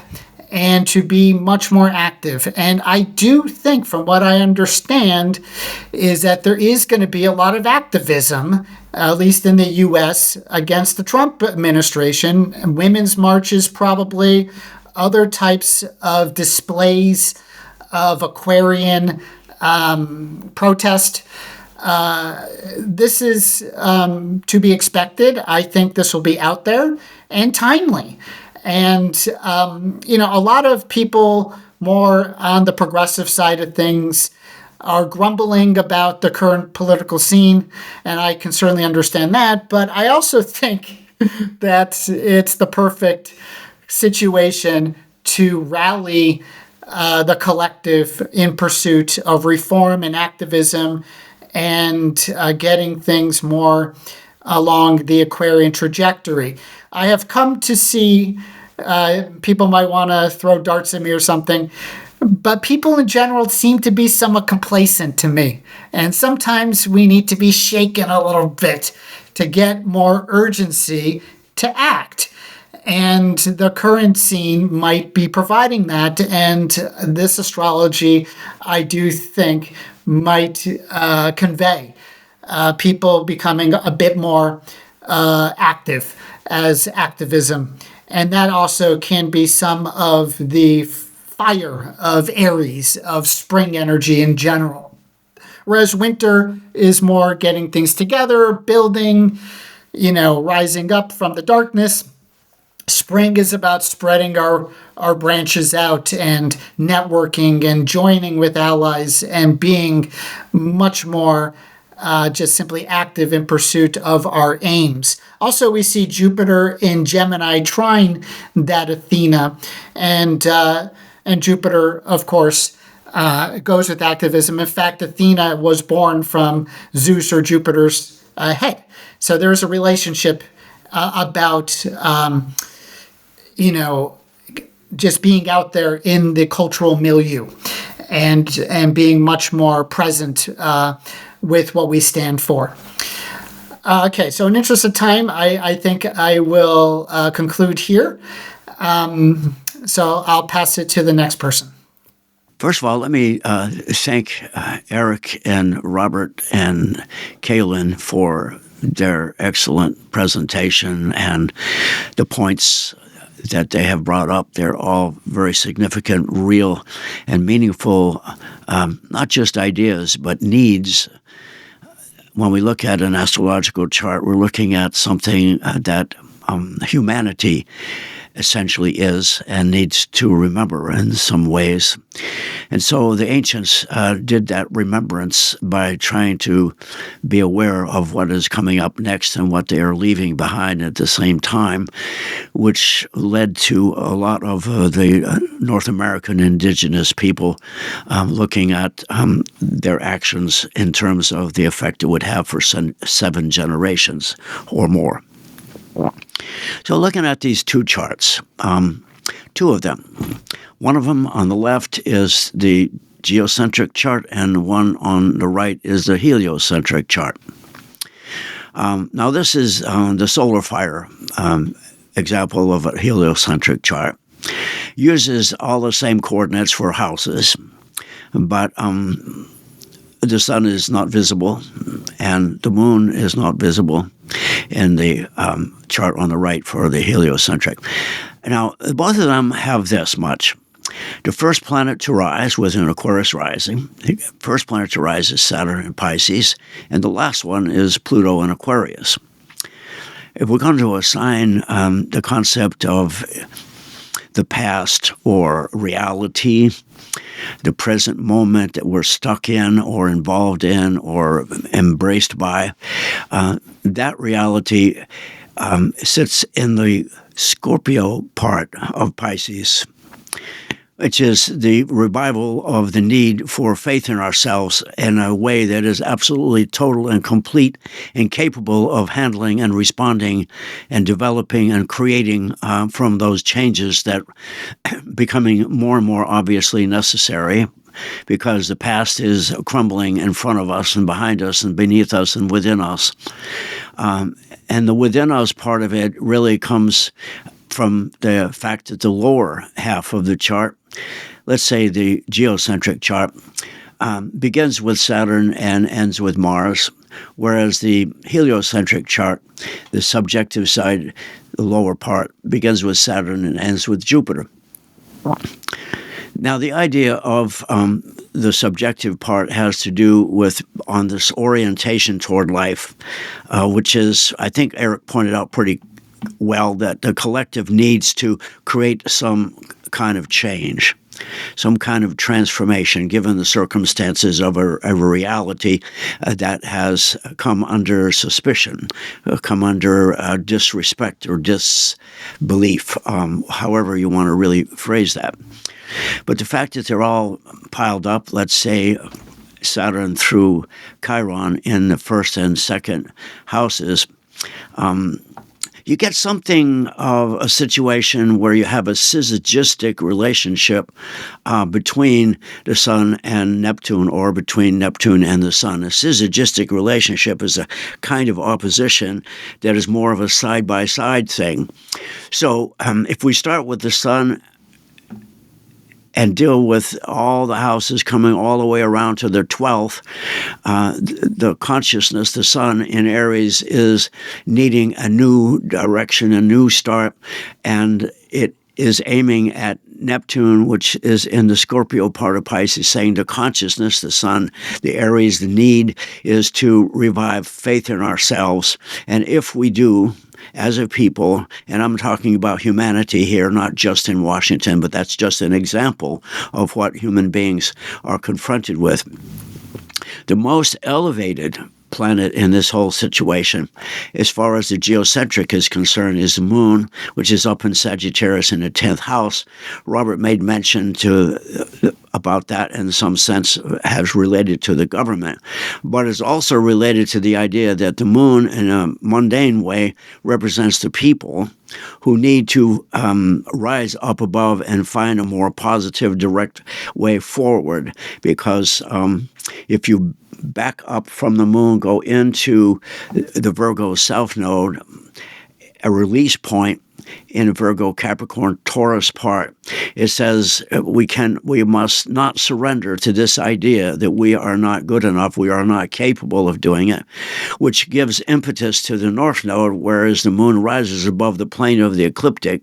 and to be much more active. And I do think, from what I understand, is that there is going to be a lot of activism, at least in the U.S., against the Trump administration. Women's marches, probably, other types of displays of Aquarian protest. This is to be expected. I think this will be out there and timely. And, a lot of people more on the progressive side of things are grumbling about the current political scene, and I can certainly understand that. But I also think that it's the perfect situation to rally the collective in pursuit of reform and activism and getting things more along the Aquarian trajectory. I have come to see, people might want to throw darts at me or something, but people in general seem to be somewhat complacent to me. And sometimes we need to be shaken a little bit to get more urgency to act. And the current scene might be providing that. And this astrology, I do think, might convey people becoming a bit more active as activism. And that also can be some of the fire of Aries, of spring energy in general. Whereas winter is more getting things together, building, rising up from the darkness. Spring is about spreading our branches out and networking and joining with allies and being much more just simply active in pursuit of our aims. Also, we see Jupiter in Gemini trine that Athena, and Jupiter, of course, goes with activism. In fact, Athena was born from Zeus or Jupiter's head. So there's a relationship about just being out there in the cultural milieu and being much more present with what we stand for. Okay, so in interest of time, I think I will conclude here. So I'll pass it to the next person. First of all, let me thank Eric and Robert and Cayelin for their excellent presentation and the points that they have brought up. They're all very significant, real, and meaningful, not just ideas, but needs. When we look at an astrological chart, we're looking at something that humanity essentially is and needs to remember in some ways. And so the ancients did that remembrance by trying to be aware of what is coming up next and what they are leaving behind at the same time, which led to a lot of the North American indigenous people looking at their actions in terms of the effect it would have for 7 generations or more. So looking at these two charts, two of them. One of them on the left is the geocentric chart, and one on the right is the heliocentric chart. Now this is the solar fire example of a heliocentric chart. Uses all the same coordinates for houses, but the sun is not visible and the moon is not visible in the chart on the right for the heliocentric. Now, both of them have this much. The first planet to rise was in Aquarius rising. The first planet to rise is Saturn in Pisces, and the last one is Pluto in Aquarius. If we're going to assign the concept of the past or reality, the present moment that we're stuck in or involved in or embraced by. That reality sits in the Scorpio part of Pisces, which is the revival of the need for faith in ourselves in a way that is absolutely total and complete and capable of handling and responding and developing and creating from those changes that becoming more and more obviously necessary, because the past is crumbling in front of us and behind us and beneath us and within us. And the within us part of it really comes from the fact that the lower half of the chart, let's say the geocentric chart, begins with Saturn and ends with Mars, whereas the heliocentric chart, the subjective side, the lower part, begins with Saturn and ends with Jupiter. Now, the idea of the subjective part has to do with on this orientation toward life, which is, I think Eric pointed out pretty well, that the collective needs to create some kind of change, some kind of transformation, given the circumstances of a reality that has come under suspicion, come under disrespect or disbelief, however you want to really phrase that. But the fact that they're all piled up, let's say Saturn through Chiron in the first and second houses, you get something of a situation where you have a syzygistic relationship between the Sun and Neptune, or between Neptune and the Sun. A syzygistic relationship is a kind of opposition that is more of a side-by-side thing. So if we start with the Sun and deal with all the houses coming all the way around to their 12th, the consciousness, the Sun in Aries, is needing a new direction, a new start, and it is aiming at Neptune, which is in the Scorpio part of Pisces, saying the consciousness, the Sun, the Aries, the need is to revive faith in ourselves. And if we do, as a people, and I'm talking about humanity here, not just in Washington, but that's just an example of what human beings are confronted with. The most elevated planet in this whole situation, as far as the geocentric is concerned, is the Moon, which is up in Sagittarius in the 10th house. Robert made mention about that in some sense as related to the government, but is also related to the idea that the Moon, in a mundane way, represents the people who need to rise up above and find a more positive, direct way forward. Because if you back up from the Moon, go into the Virgo South Node, a release point in a Virgo, Capricorn, Taurus part, it says we must not surrender to this idea that we are not good enough, we are not capable of doing it, which gives impetus to the North Node, whereas the Moon rises above the plane of the ecliptic.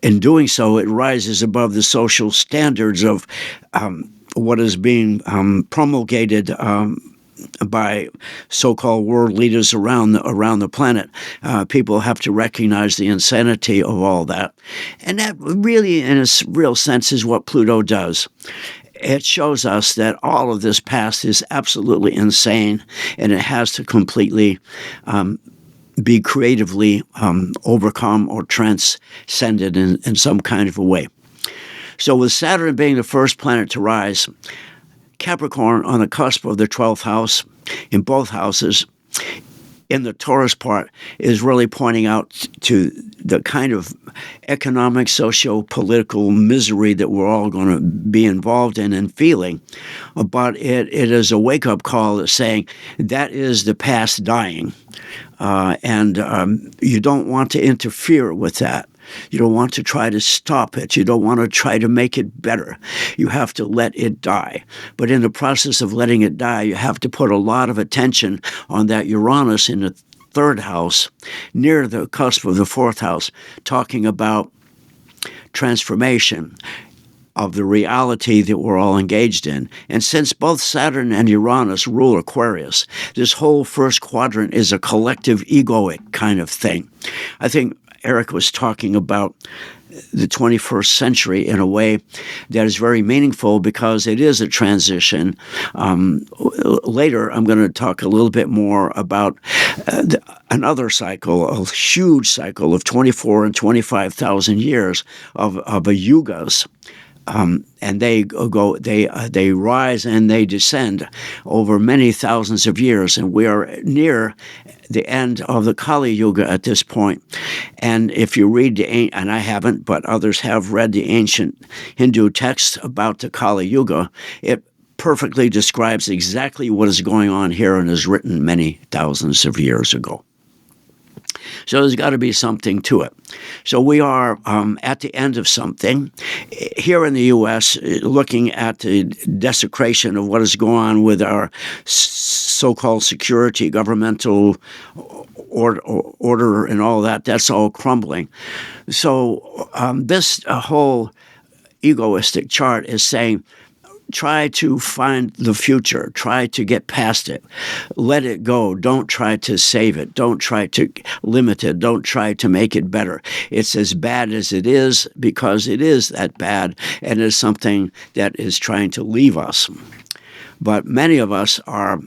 In doing so, it rises above the social standards of what is being promulgated by so-called world leaders around the planet. People have to recognize the insanity of all that. And that really, in a real sense, is what Pluto does. It shows us that all of this past is absolutely insane, and it has to completely be creatively overcome or transcended in some kind of a way. So with Saturn being the first planet to rise, Capricorn on the cusp of the 12th house in both houses, in the Taurus part, is really pointing out to the kind of economic, socio-political misery that we're all going to be involved in and feeling. But it is a wake-up call that's saying that is the past dying. And you don't want to interfere with that. You don't want to try to stop it. You don't want to try to make it better. You have to let it die. But in the process of letting it die, you have to put a lot of attention on that Uranus in the third house, near the cusp of the fourth house, talking about transformation of the reality that we're all engaged in. And since both Saturn and Uranus rule Aquarius, this whole first quadrant is a collective egoic kind of thing. I think Eric was talking about the 21st century in a way that is very meaningful because it is a transition. Later, I'm going to talk a little bit more about another cycle, a huge cycle of 24 and 25,000 years of yugas. And they rise and they descend over many thousands of years, and we are near the end of the Kali Yuga at this point. And if you read and I haven't, but others have read the ancient Hindu texts about the Kali Yuga, it perfectly describes exactly what is going on here and is written many thousands of years ago. So there's got to be something to it. So we are at the end of something. Here in the U.S., looking at the desecration of what is going on with our so-called security, governmental order and all that, that's all crumbling. So this whole egoistic chart is saying, try to find the future. Try to get past it. Let it go. Don't try to save it. Don't try to limit it. Don't try to make it better. It's as bad as it is because it is that bad and is something that is trying to leave us. But many of us are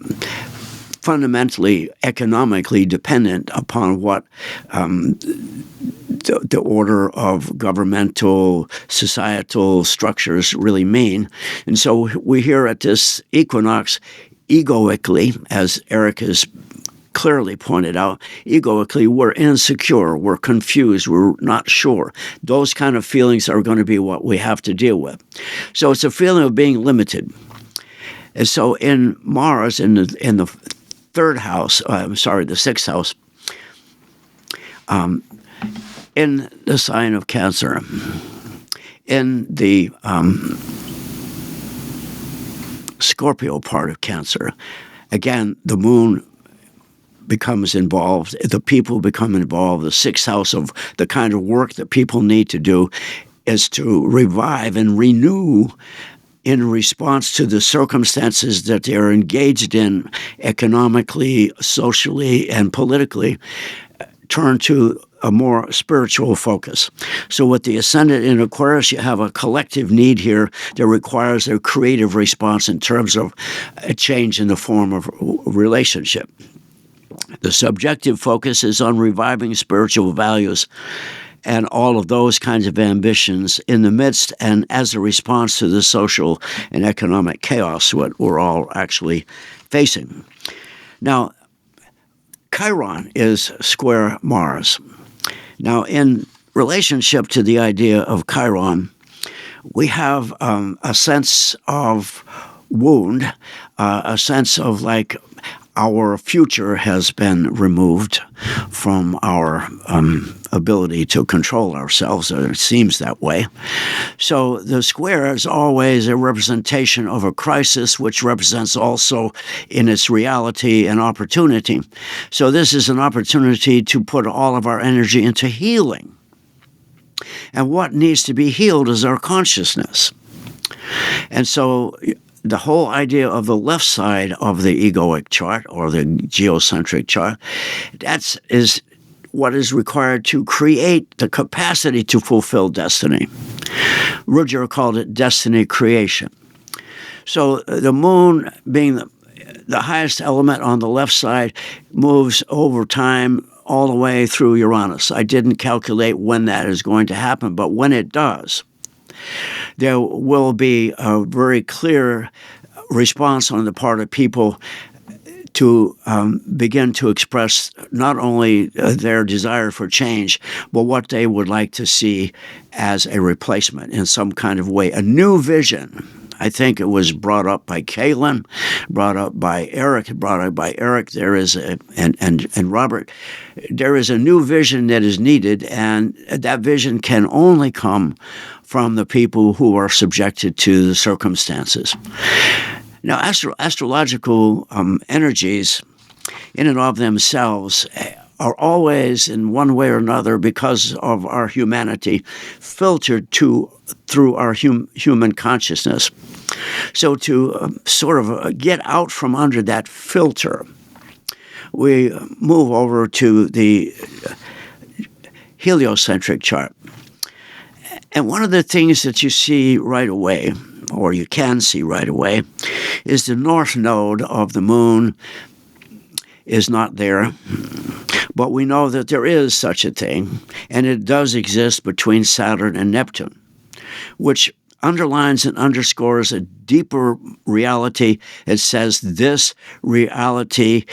fundamentally economically dependent upon what the order of governmental, societal structures really mean. And so we here at this equinox, egoically, as Eric has clearly pointed out, egoically, we're insecure, we're confused, we're not sure. Those kind of feelings are going to be what we have to deal with. So it's a feeling of being limited. And so in Mars, in the third house, the sixth house, in the sign of Cancer, in the Scorpio part of Cancer, again, the moon becomes involved, the people become involved. The sixth house of the kind of work that people need to do is to revive and renew in response to the circumstances that they are engaged in economically, socially, and politically, turn to a more spiritual focus. So with the ascendant in Aquarius, you have a collective need here that requires a creative response in terms of a change in the form of relationship. The subjective focus is on reviving spiritual values and all of those kinds of ambitions in the midst and as a response to the social and economic chaos what we're all actually facing. Now, Chiron is square Mars. Now, in relationship to the idea of Chiron, we have a sense of wound, a sense of like our future has been removed from our ability to control ourselves, or it seems that way. So the square is always a representation of a crisis, which represents also in its reality an opportunity. So this is an opportunity to put all of our energy into healing. And what needs to be healed is our consciousness. And so the whole idea of the left side of the egoic chart or the geocentric chart, that is what is required to create the capacity to fulfill destiny. Rudger called it destiny creation. So the moon, being the highest element on the left side, moves over time all the way through Uranus. I didn't calculate when that is going to happen, but when it does, there will be a very clear response on the part of people to begin to express not only their desire for change, but what they would like to see as a replacement in some kind of way, a new vision. I think it was brought up by Cayelin, brought up by Eric, There is and Robert. There is a new vision that is needed, and that vision can only come from the people who are subjected to the circumstances. Now, astrological energies, in and of themselves, are always, in one way or another, because of our humanity, filtered through our human consciousness. So to sort of get out from under that filter, we move over to the heliocentric chart. And one of the things that you see right away, or you can see right away, is the north node of the moon is not there. But we know that there is such a thing, and it does exist between Saturn and Neptune, which underlines and underscores a deeper reality. It says this reality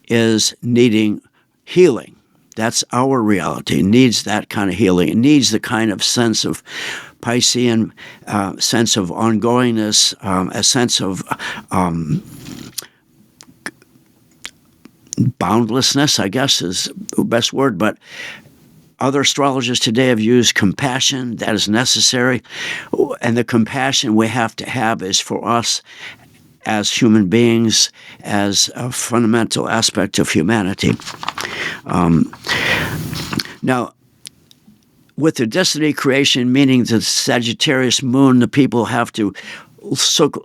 is needing healing. That's our reality. It needs that kind of healing. It needs the kind of sense of Piscean, sense of ongoingness, a sense of boundlessness, I guess is the best word, but other astrologers today have used compassion. That is necessary. And the compassion we have to have is for us as human beings, as a fundamental aspect of humanity. Now, with the destiny creation, meaning the Sagittarius moon, the people have to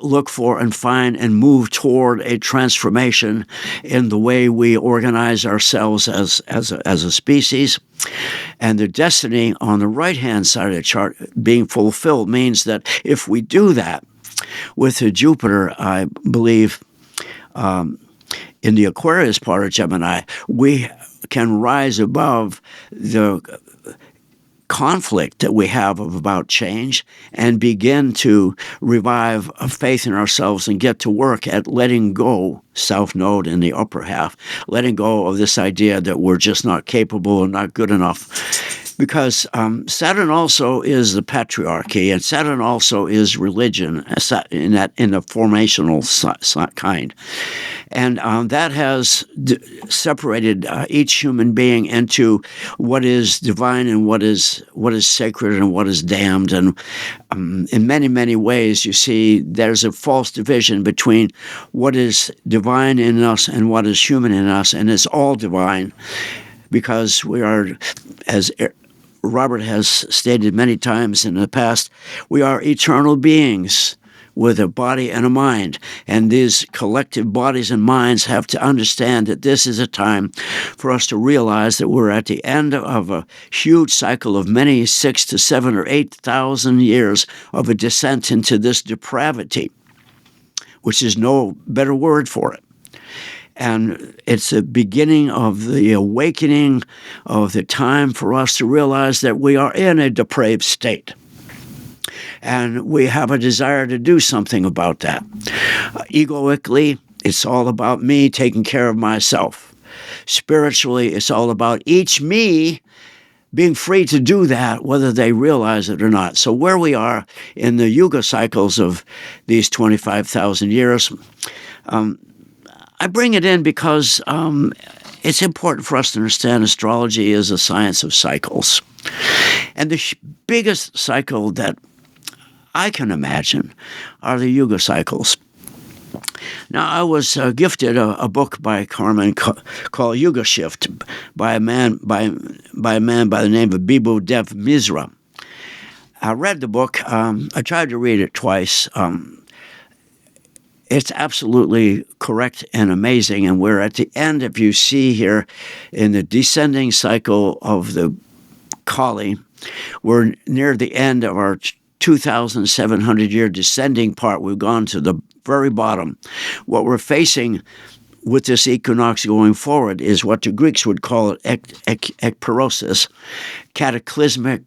look for and find and move toward a transformation in the way we organize ourselves as a species. And the destiny on the right-hand side of the chart being fulfilled means that if we do that with the Jupiter, I believe, in the Aquarius part of Gemini, we can rise above the conflict that we have about change and begin to revive a faith in ourselves and get to work at letting go, South Node in the upper half, letting go of this idea that we're just not capable and not good enough. Because Saturn also is the patriarchy, and Saturn also is religion in the formational kind. And that has separated each human being into what is divine and what is sacred and what is damned. And in many, many ways, you see there's a false division between what is divine in us and what is human in us, and it's all divine because we are, as Robert has stated many times in the past, we are eternal beings with a body and a mind. And these collective bodies and minds have to understand that this is a time for us to realize that we're at the end of a huge cycle of many 6,000 to 7,000 or 8,000 years of a descent into this depravity, which is no better word for it. And it's the beginning of the awakening of the time for us to realize that we are in a depraved state. And we have a desire to do something about that. Egoically, it's all about me taking care of myself. Spiritually, it's all about each me being free to do that, whether they realize it or not. So where we are in the yuga cycles of these 25,000 years, I bring it in because it's important for us to understand astrology is a science of cycles. And the biggest cycle that I can imagine are the yuga cycles. Now, I was gifted a book by Carmen called Yuga Shift by a man by the name of Bibu Dev Misra. I read the book. I tried to read it twice. It's absolutely correct and amazing, and we're at the end, if you see here, in the descending cycle of the Kali. We're near the end of our 2,700-year descending part. We've gone to the very bottom. What we're facing with this equinox going forward is what the Greeks would call ekperosis, cataclysmic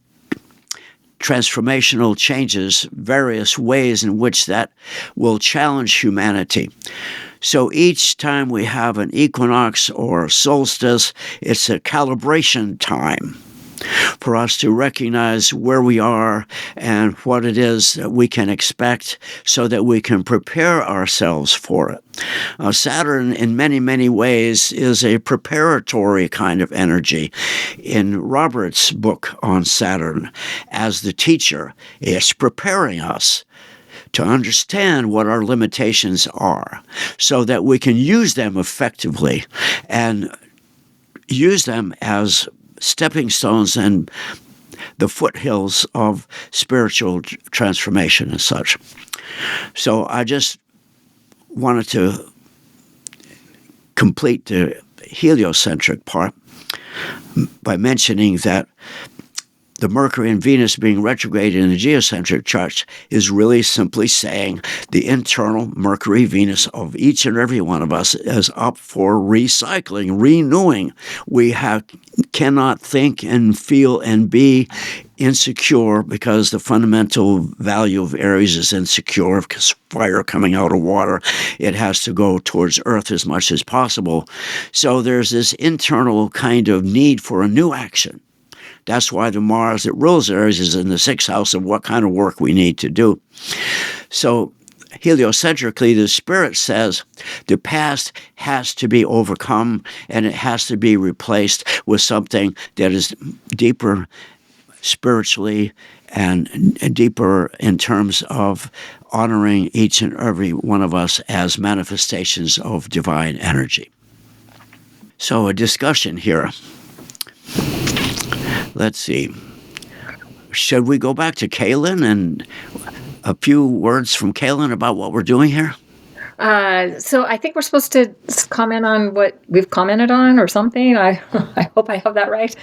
transformational changes, various ways in which that will challenge humanity. So each time we have an equinox or solstice, it's a calibration time for us to recognize where we are and what it is that we can expect so that we can prepare ourselves for it. Saturn, in many, many ways, is a preparatory kind of energy. In Robert's book on Saturn, as the teacher, it's preparing us to understand what our limitations are so that we can use them effectively and use them as stepping stones and the foothills of spiritual transformation and such. So I just wanted to complete the heliocentric part by mentioning that the Mercury and Venus being retrograde in the geocentric charts is really simply saying the internal Mercury Venus of each and every one of us is up for recycling, renewing. We cannot think and feel and be insecure, because the fundamental value of Aries is insecure, because fire coming out of water, it has to go towards earth as much as possible. So there's this internal kind of need for a new action. That's why the Mars that rules Aries is in the 6th house of what kind of work we need to do. So heliocentrically, the spirit says the past has to be overcome, and it has to be replaced with something that is deeper spiritually and deeper in terms of honoring each and every one of us as manifestations of divine energy. So a discussion here. Let's see. Should we go back to Cayelin and a few words from Cayelin about what we're doing here? So I think we're supposed to comment on what we've commented on or something. I hope I have that right.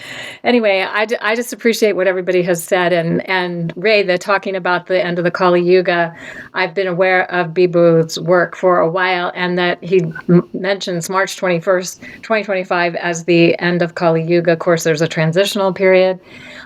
Anyway, I just appreciate what everybody has said. And Ray, the talking about the end of the Kali Yuga, I've been aware of Bibu's work for a while, and that he mentions March 21st, 2025 as the end of Kali Yuga. Of course, there's a transitional period.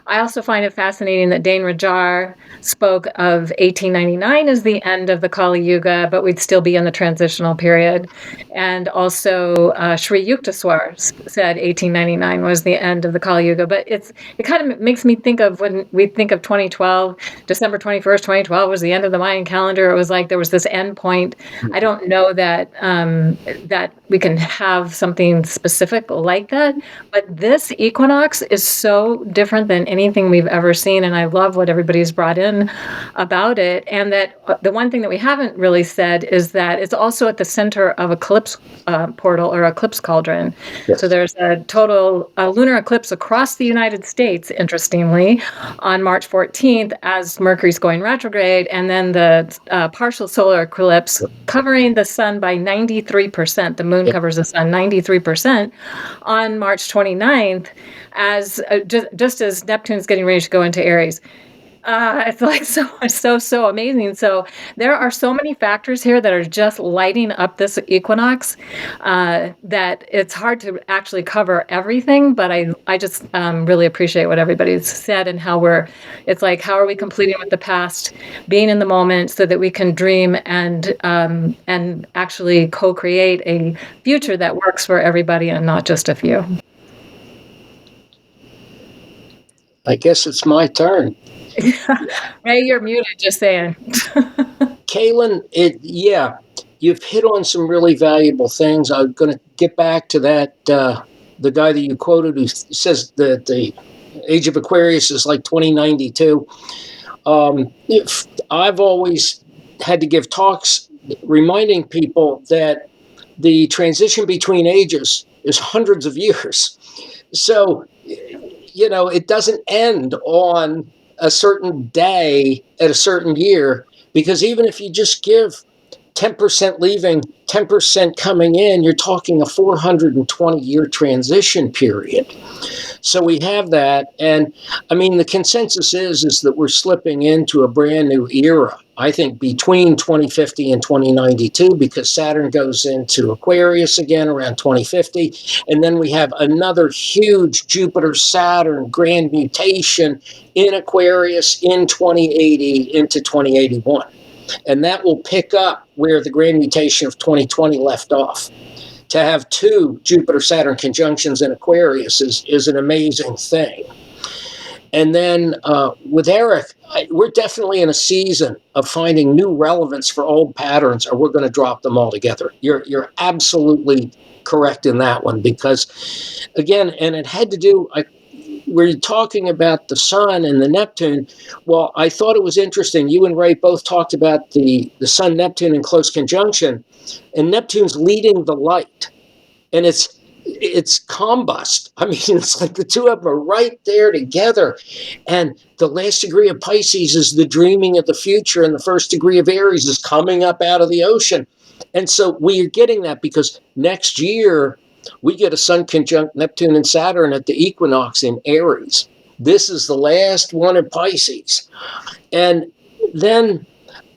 I also find it fascinating that Dane Rajar spoke of 1899 as the end of the Kali Yuga, but we'd still be in the transitional period. And also Sri Yukteswar said 1899 was the end of the Kali Yuga. But it kind of makes me think of when we think of 2012, December 21st, 2012 was the end of the Mayan calendar. It was like there was this end point. I don't know that that we can have something specific like that, but this equinox is so different than anything we've ever seen, and I love what everybody's brought in about it. And that the one thing that we haven't really said is that it's also at the center of eclipse portal or eclipse cauldron. Yes. So there's a total lunar eclipse across the United States, interestingly, on March 14th as Mercury's going retrograde, and then the partial solar eclipse covering the sun by 93%. The moon covers the sun 93% on March 29th, as just as Neptune's getting ready to go into Aries. It's like so amazing. So there are so many factors here that are just lighting up this equinox that it's hard to actually cover everything. But I just really appreciate what everybody's said and how it's like, how are we completing with the past, being in the moment so that we can dream and actually co-create a future that works for everybody and not just a few. I guess it's my turn. Ray, you're muted, just saying. Cayelin, you've hit on some really valuable things. I'm going to get back to that, the guy that you quoted who says that the age of Aquarius is like 2092. I've always had to give talks reminding people that the transition between ages is hundreds of years. So, it doesn't end on a certain day at a certain year, because even if you just give 10% leaving, 10% coming in, you're talking a 420-year transition period. So we have that. And I mean, the consensus is that we're slipping into a brand new era, I think, between 2050 and 2092, because Saturn goes into Aquarius again around 2050. And then we have another huge Jupiter-Saturn grand mutation in Aquarius in 2080 into 2081. And that will pick up where the grand mutation of 2020 left off. To have two Jupiter-Saturn conjunctions in Aquarius is an amazing thing. And then with Eric, we're definitely in a season of finding new relevance for old patterns, or we're going to drop them altogether. You're absolutely correct in that one, because, again, and it had to do, we're talking about the Sun and the Neptune. Well, I thought it was interesting. You and Ray both talked about the Sun-Neptune in close conjunction, and Neptune's leading the light, and it's combust. I mean, it's like the two of them are right there together. And the last degree of Pisces is the dreaming of the future, and the first degree of Aries is coming up out of the ocean. And so we are getting that because next year we get a Sun conjunct Neptune and Saturn at the equinox in Aries. this is the last one in Pisces. And then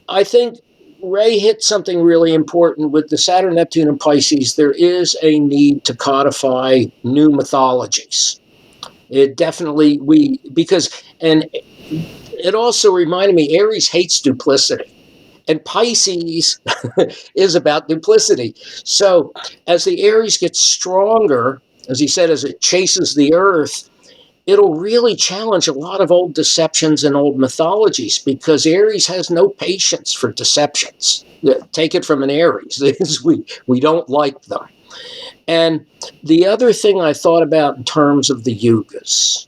I think Ray hit something really important with the Saturn, Neptune, and Pisces. There is a need to codify new mythologies. It definitely, and it also reminded me, Aries hates duplicity. And Pisces is about duplicity. So as the Aries gets stronger, as he said, as it chases the Earth, it'll really challenge a lot of old deceptions and old mythologies, because Aries has no patience for deceptions. Take it from an Aries. we don't like them. And the other thing I thought about in terms of the yugas,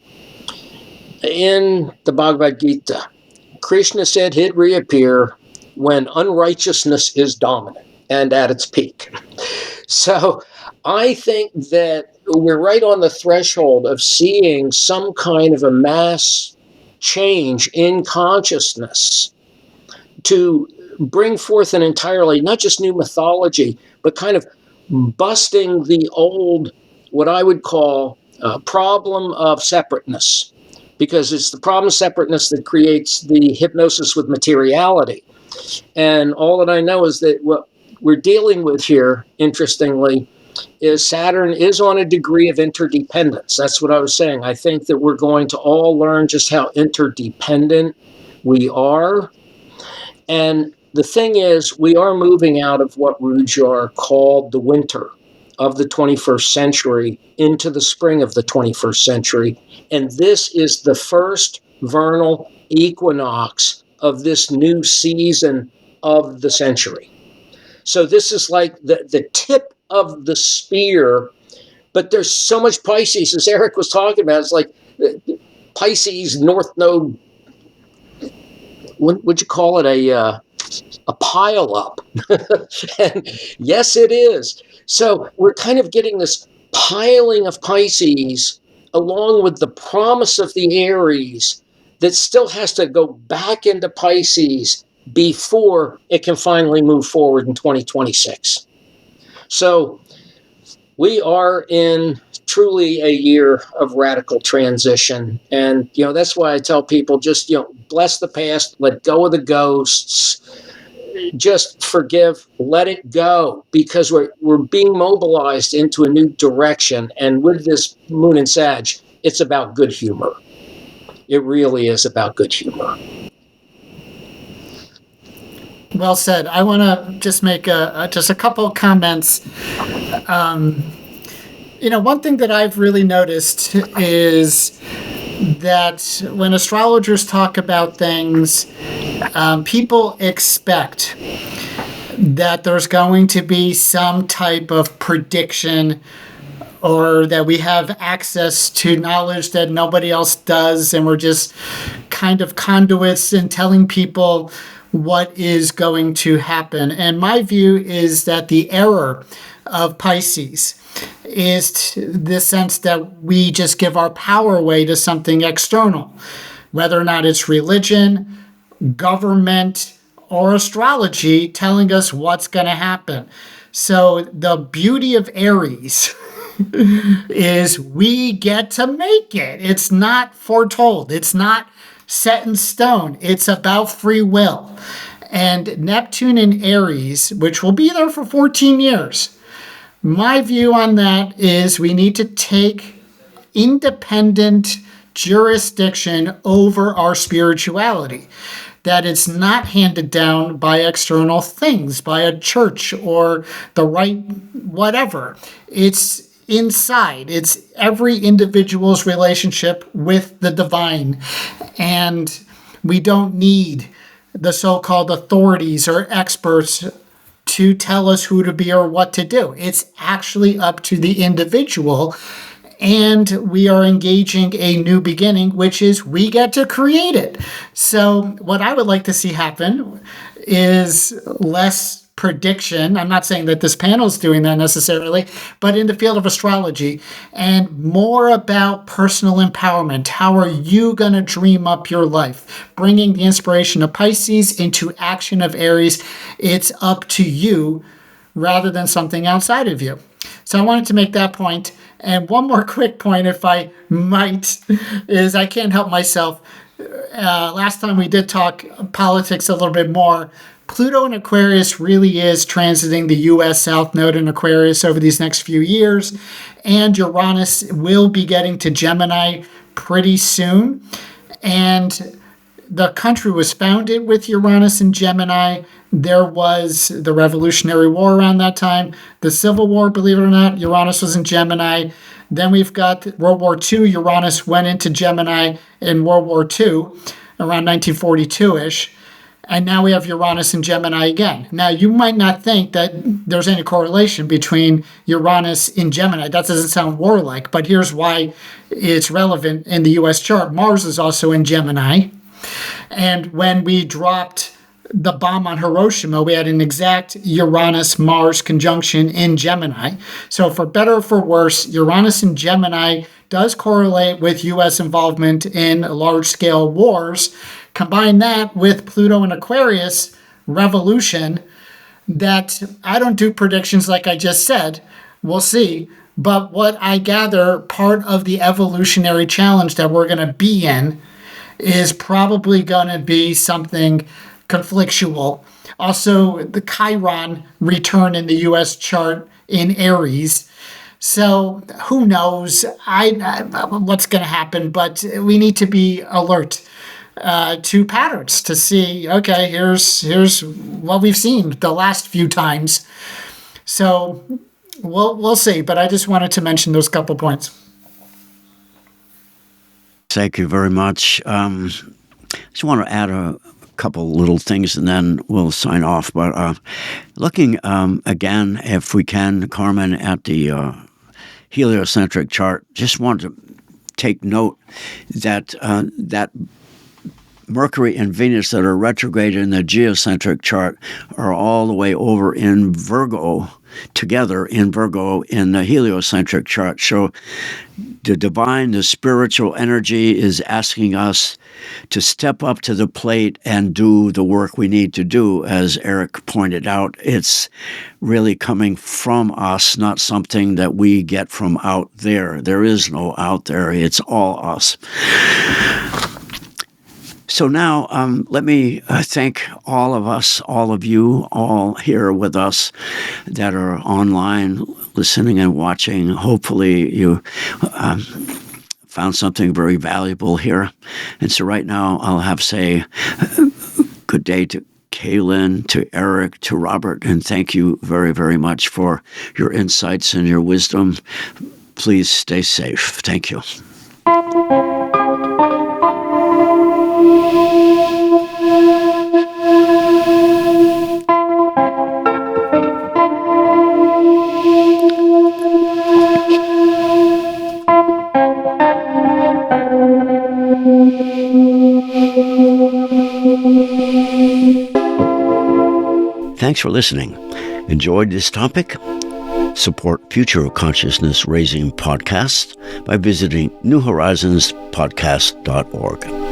in the Bhagavad Gita, Krishna said he'd reappear when unrighteousness is dominant and at its peak. So I think that we're right on the threshold of seeing some kind of a mass change in consciousness to bring forth an entirely, not just new mythology, but kind of busting the old, what I would call problem of separateness, because it's the problem of separateness that creates the hypnosis with materiality. And all that I know is that what we're dealing with here, interestingly, is Saturn is on a degree of interdependence. That's what I was saying. I think that we're going to all learn just how interdependent we are. And the thing is, we are moving out of what Rudyard called the winter of the 21st century into the spring of the 21st century. And this is the first vernal equinox of this new season of the century. So this is like the tip of the spear, but there's so much Pisces, as Eric was talking about. It's like Pisces North Node, what would you call it, a pile up. And yes, it is. So we're kind of getting this piling of Pisces along with the promise of the Aries that still has to go back into Pisces before it can finally move forward in 2026. So we are in truly a year of radical transition. And, that's why I tell people just, bless the past, let go of the ghosts, just forgive, let it go, because we're being mobilized into a new direction. And with this moon in Sag, it's about good humor. It really is about good humor. Well said. I want to just make just a couple of comments. One thing that I've really noticed is that when astrologers talk about things, people expect that there's going to be some type of prediction, or that we have access to knowledge that nobody else does, and we're just kind of conduits in telling people what is going to happen. And my view is that the error of Pisces is the sense that we just give our power away to something external, whether or not it's religion, government, or astrology telling us what's going to happen. So the beauty of Aries is we get to make it. It's not foretold. It's not set in stone. It's about free will. And Neptune in Aries, which will be there for 14 years, my view on that is we need to take independent jurisdiction over our spirituality. That it's not handed down by external things, by a church or the right whatever. It's inside. It's every individual's relationship with the divine. And we don't need the so-called authorities or experts to tell us who to be or what to do. It's actually up to the individual. And we are engaging a new beginning, which is we get to create it. So what I would like to see happen is less prediction. I'm not saying that this panel is doing that necessarily, but in the field of astrology, and more about personal empowerment. How are you going to dream up your life? Bringing the inspiration of Pisces into action of Aries. It's up to you rather than something outside of you. So I wanted to make that point. And one more quick point, if I might, is I can't help myself. Last time we did talk politics a little bit more. Pluto in Aquarius really is transiting the U.S. South Node in Aquarius over these next few years. And Uranus will be getting to Gemini pretty soon. And the country was founded with Uranus and Gemini. There was the Revolutionary War around that time. The Civil War, believe it or not, Uranus was in Gemini. Then we've got World War II. Uranus went into Gemini in World War II around 1942-ish. And now we have Uranus and Gemini again. Now, you might not think that there's any correlation between Uranus in Gemini. That doesn't sound warlike, but here's why it's relevant in the U.S. chart. Mars is also in Gemini. And when we dropped the bomb on Hiroshima, we had an exact Uranus-Mars conjunction in Gemini. So for better or for worse, Uranus in Gemini does correlate with U.S. involvement in large-scale wars. Combine that with Pluto in Aquarius revolution, that I don't do predictions like I just said. We'll see. But what I gather, part of the evolutionary challenge that we're going to be in is probably going to be something conflictual. Also, the Chiron return in the U.S. chart in Aries. So who knows what's going to happen, but we need to be alert to patterns to see, okay, here's what we've seen the last few times. So we'll see, but I just wanted to mention those couple points. Thank you very much. Just want to add a couple little things and then we'll sign off. But looking again, if we can, Carmen, at the heliocentric chart, just want to take note that that Mercury and Venus that are retrograde in the geocentric chart are all the way over in Virgo, together in Virgo in the heliocentric chart. So the divine, the spiritual energy is asking us to step up to the plate and do the work we need to do. As Eric pointed out, it's really coming from us, not something that we get from out there. There is no out there. It's all us. So now let me thank all of us, all of you, all here with us that are online listening and watching. Hopefully you found something very valuable here. And so right now I'll have say good day to Cayelin, to Eric, to Robert, and thank you very, very much for your insights and your wisdom. Please stay safe. Thank you. Thanks for listening. Enjoyed this topic? Support future consciousness raising podcasts by visiting newhorizonspodcast.org.